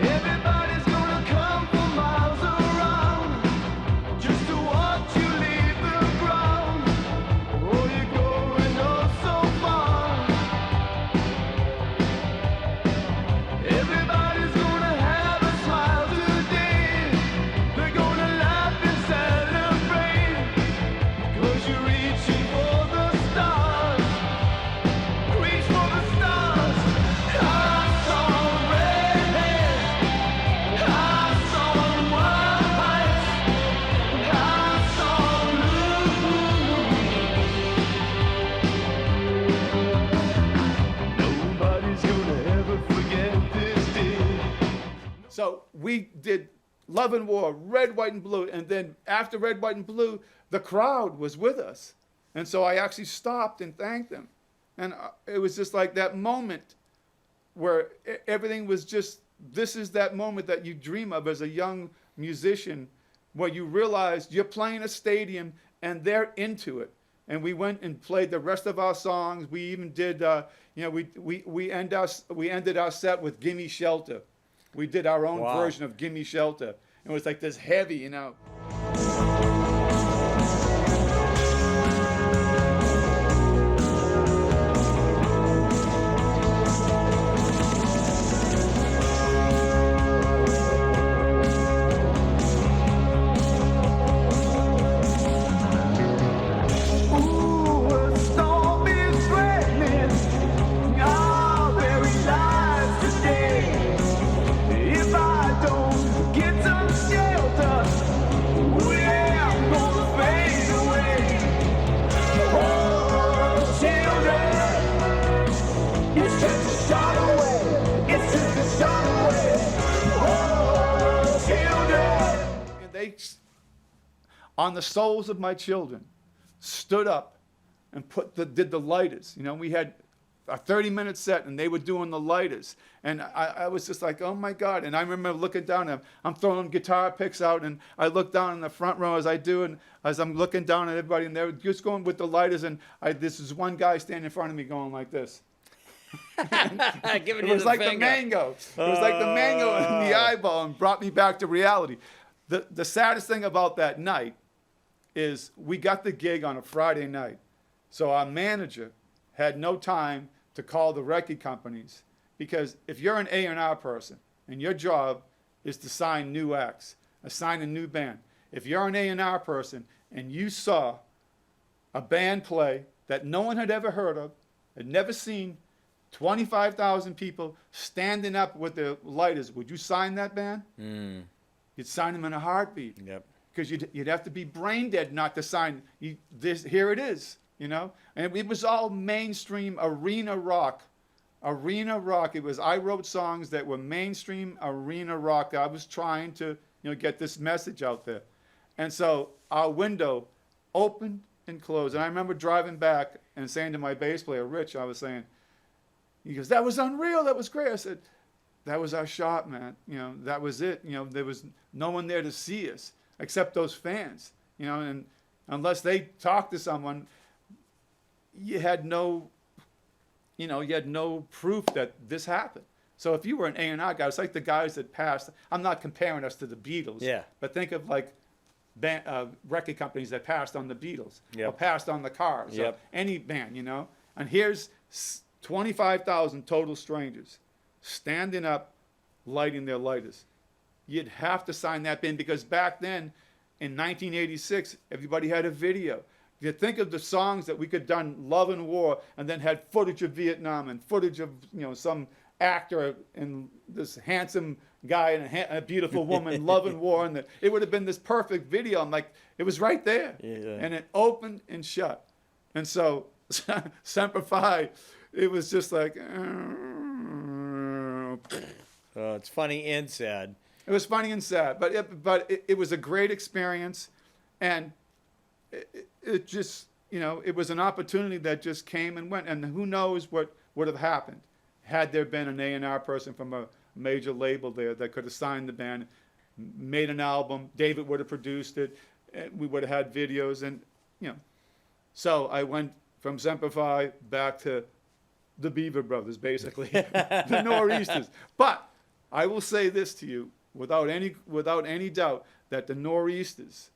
Everybody's gonna come from miles around just to watch you leave the ground. Oh, you're going oh so far. Everybody's gonna have a smile today. They're gonna laugh and celebrate. 'Cause you're reaching for the stars. Reach for the stars. I saw red hair. I saw white. I saw blue. Nobody's gonna ever forget this day. So we did Love and War, Red, White, and Blue. And then after Red, White, and Blue, the crowd was with us. And so I actually stopped and thanked them. And it was just like that moment where everything was just this is that moment that you dream of as a young musician, where you realize you're playing a stadium and they're into it. And we went and played the rest of our songs. We even did, we ended our set with "Gimme Shelter." We did our own version of "Gimme Shelter." It was like this heavy, you know. On the souls of my children, stood up and did the lighters. You know, we had a 30-minute set, and they were doing the lighters. And I was just like, oh my God. And I remember looking down, and I'm throwing guitar picks out, and I look down in the front row as I do, and as I'm looking down at everybody, and they're just going with the lighters, and this is one guy standing in front of me going like this. It was like the mango. It was like the mango in the eyeball, and brought me back to reality. The saddest thing about that night is we got the gig on a Friday night. So our manager had no time to call the record companies, because if you're an A&R person and your job is to sign new acts, assign a new band, if you're an A&R person and you saw a band play that no one had ever heard of, had never seen, 25,000 people standing up with their lighters, would you sign that band? You'd sign them in a heartbeat. Yep. Because you'd have to be brain dead not to sign this. Here it is, you know. And it was all mainstream arena rock. Arena rock. I wrote songs that were mainstream arena rock. I was trying to, get this message out there. And so our window opened and closed. And I remember driving back and saying to my bass player, Rich, I was saying, he goes, "That was unreal. That was great." I said, "That was our shot, man. That was it. There was no one there to see us except those fans, and unless they talked to someone, you had no proof that this happened." So if you were an A&R guy, it's like the guys that passed. I'm not comparing us to the Beatles, but think of like record companies that passed on the Beatles, or passed on the Cars, or any band, And here's 25,000 total strangers standing up, lighting their lighters. You'd have to sign that band, because back then, in 1986, everybody had a video. You think of the songs that we could have done, Love and War, and then had footage of Vietnam and footage of some actor and this handsome guy and a beautiful woman, Love and War, and it would have been this perfect video. I'm like, it was right there, and it opened and shut. And so Semper Fi, it was just like, it's funny and sad. It was funny and sad, but it was a great experience, and it just, it was an opportunity that just came and went, and who knows what would have happened had there been an A&R person from a major label there that could have signed the band, made an album, David would have produced it, and we would have had videos, and, So I went from Semper Fi back to the Beaver Brothers, basically, the Nor'easters. But I will say this to you, without any doubt, that the Nor'easters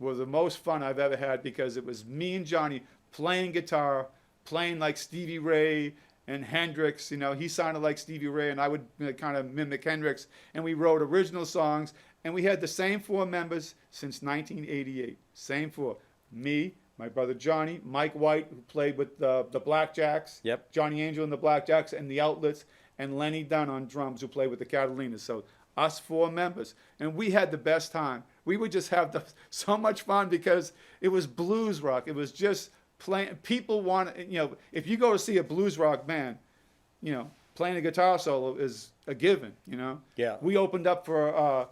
were the most fun I've ever had, because it was me and Johnny playing guitar, playing like Stevie Ray and Hendrix. He sounded like Stevie Ray, and I would kind of mimic Hendrix. And we wrote original songs, and we had the same four members since 1988. Same four. Me, my brother Johnny, Mike White, who played with the Blackjacks, Johnny Angel and the Blackjacks and the Outlets, and Lenny Dunn on drums, who played with the Catalinas. So us four members, and we had the best time. We would just have so much fun, because it was blues rock. It was just playing. People want, if you go to see a blues rock band, playing a guitar solo is a given. We opened up for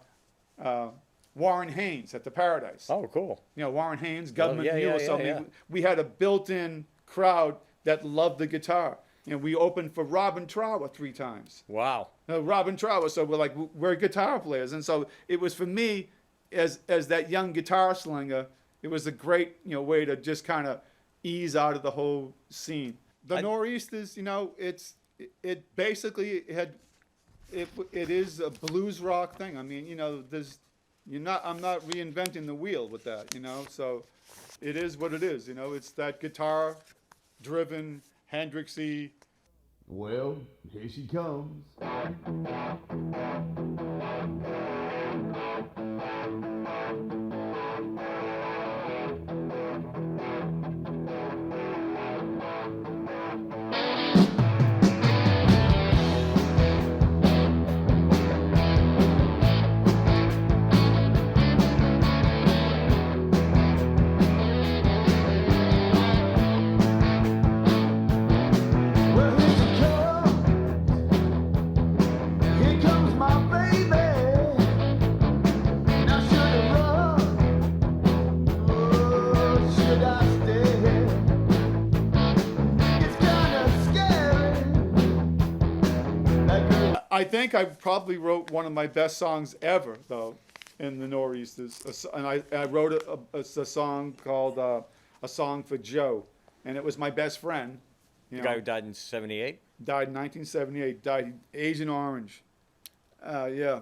Warren Haynes at the Paradise. Oh, cool. Warren Haynes, Government Mule. So we had a built-in crowd that loved the guitar. we opened for Robin Trower 3 times. Wow. Robin Trower. So we're like, we're guitar players. And so it was for me, as that young guitar slinger, it was a great, way to just kind of ease out of the whole scene. The Nor'easters, it basically it is a blues rock thing. I mean, I'm not reinventing the wheel with that, so it is what it is, it's that guitar driven, Hendrixy. Well, here she comes. I think I probably wrote one of my best songs ever, though, in the Nor'easters. And I wrote a song called A Song for Joe. And it was my best friend. The guy who died in 78? Died in 1978. Died Agent Orange. Yeah.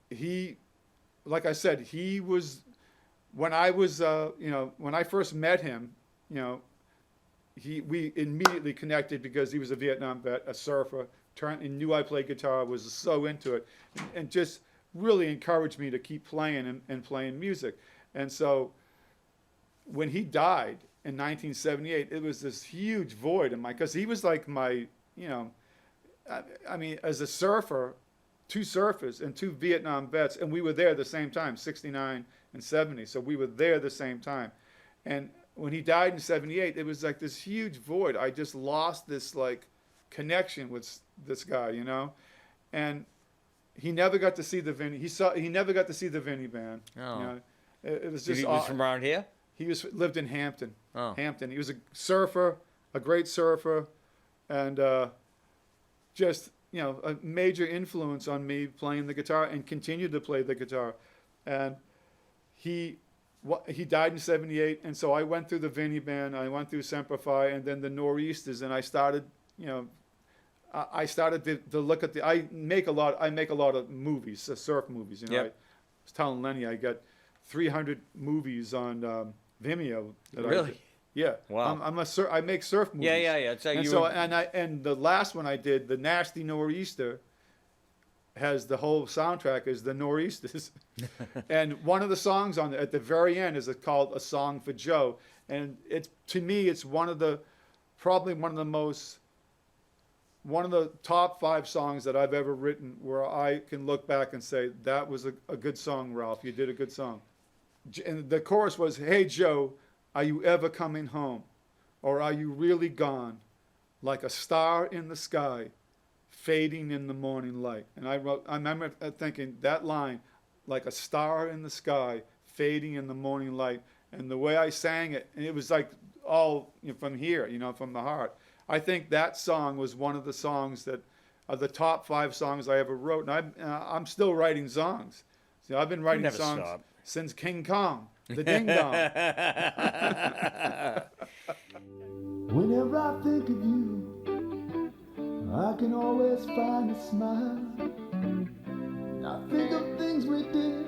He, like I said, he was, when I was, when I first met him, we immediately connected because he was a Vietnam vet, a surfer, and knew I played guitar, was so into it, and just really encouraged me to keep playing and playing music. And so when he died in 1978, it was this huge void in because he was like my, I mean, as a surfer, 2 surfers and 2 Vietnam vets, and we were there at the same time, 69 and 70, so we were there at the same time. And when he died in 78, it was like this huge void. I just lost this like connection with this guy, and he never got to see the Vinny. He never got to see the Vinny Band. Oh. It was just. He was from around here? He lived in Hampton. Oh. Hampton. He was a surfer, a great surfer, and just a major influence on me playing the guitar and continued to play the guitar. And he died in 78, and so I went through the Vinny Band, I went through Semper Fi, and then the Nor'easters, and I started, I started to look at I make a lot of movies, surf movies, Yep. I was telling Lenny I got 300 movies on Vimeo. Really? Yeah. Wow. I make surf movies. Yeah. It's like and the last one I did, the Nasty Nor'easter, has the whole soundtrack is the Nor'easters. And one of the songs on at the very end is called A Song for Joe. And to me, it's probably one of the top 5 songs that I've ever written where I can look back and say, that was a good song, Ralph. You did a good song. And the chorus was, hey, Joe, are you ever coming home? Or are you really gone? Like a star in the sky, fading in the morning light. And I remember thinking that line, like a star in the sky, fading in the morning light. And the way I sang it, and it was like all from here, from the heart. I think that song was one of the songs that are the top 5 songs I ever wrote. And I'm still writing songs. So I've been writing songs since King Kong, the Ding Dong. Whenever I think of you, I can always find a smile. I think of things we did,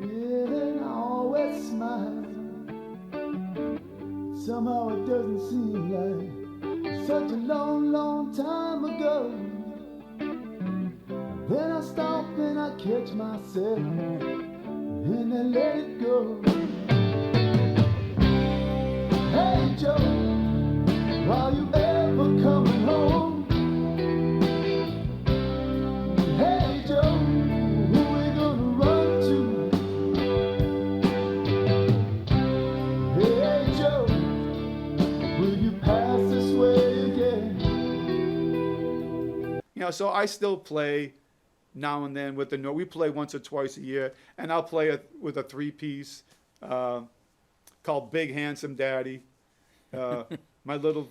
yeah, and I always smile. Somehow it doesn't seem like such a long, long time ago. Then I stop and I catch myself and I let it go. Hey Joe, are you ever coming home? Hey Joe, who we gonna run to? Hey Joe, will you pass this way again? So I still play now and then with we play once or twice a year, and I'll play with a 3-piece called Big Handsome Daddy. my little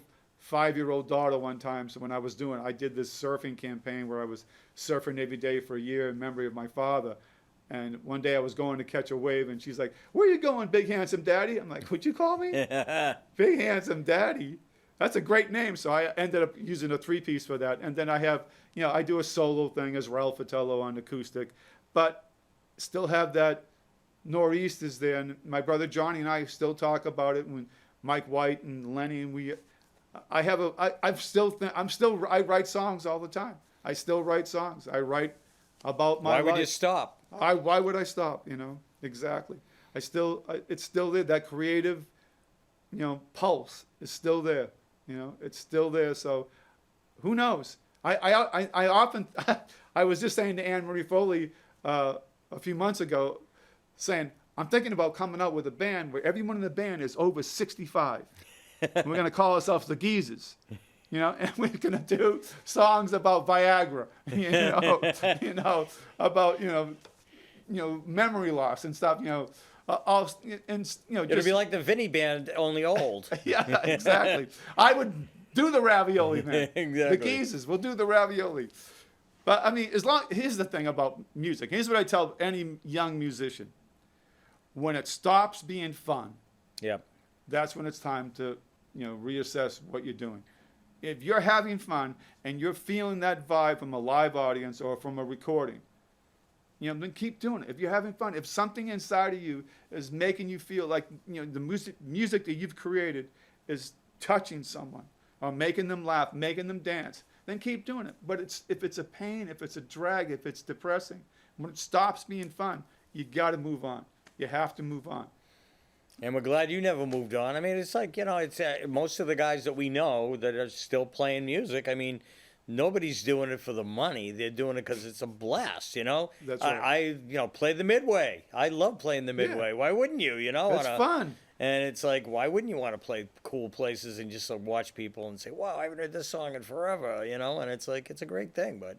5-year-old daughter one time. So when I did this surfing campaign where I was surfing every day for a year in memory of my father. And one day I was going to catch a wave, and she's like, "Where you going, Big Handsome Daddy?" I'm like, "What'd you call me?" Big Handsome Daddy. That's a great name. So I ended up using a 3-piece for that. And then I have, I do a solo thing as Ralph Fatello on acoustic, but still have that Northeast is there. And my brother Johnny and I still talk about it when Mike White and Lenny, and I write songs all the time. I still write songs. I write about my life. Why would you stop? Why would I stop? Exactly. It's still there. That creative, pulse is still there. It's still there. So, who knows? I often, I was just saying to Anne Marie Foley a few months ago, saying I'm thinking about coming out with a band where everyone in the band is over 65. And we're gonna call ourselves the Geezers. And we're gonna do songs about Viagra, about memory loss and stuff, It'll be like the Vinny Band, only old. Yeah, exactly. I would do the ravioli thing. Exactly. The Geezers will do the ravioli. But I mean, here's the thing about music. Here's what I tell any young musician: when it stops being fun, Yep. that's when it's time to reassess what you're doing. If you're having fun and you're feeling that vibe from a live audience or from a recording, then keep doing it. If you're having fun, if something inside of you is making you feel like the music that you've created is touching someone or making them laugh, making them dance, then keep doing it. But if it's a pain, if it's a drag, if it's depressing, when it stops being fun, you got to move on. You have to move on. And we're glad you never moved on. I mean, it's like, it's most of the guys that we know that are still playing music. I mean, nobody's doing it for the money. They're doing it because it's a blast, That's right. I play the Midway. I love playing the Midway. Yeah. Why wouldn't you, It's fun. And it's like, why wouldn't you want to play cool places and just watch people and say, wow, I haven't heard this song in forever, And it's like, it's a great thing. But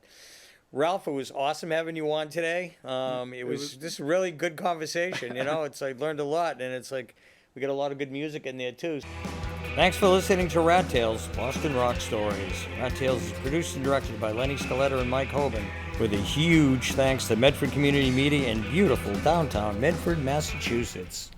Ralph, it was awesome having you on today. It was just a really good conversation, It's I learned a lot, and it's like we got a lot of good music in there too. Thanks for listening to Rat Tales, Boston Rock Stories. Rat Tales is produced and directed by Lenny, Scolletta, and Mike Hoban, with a huge thanks to Medford Community Media in beautiful downtown Medford, Massachusetts.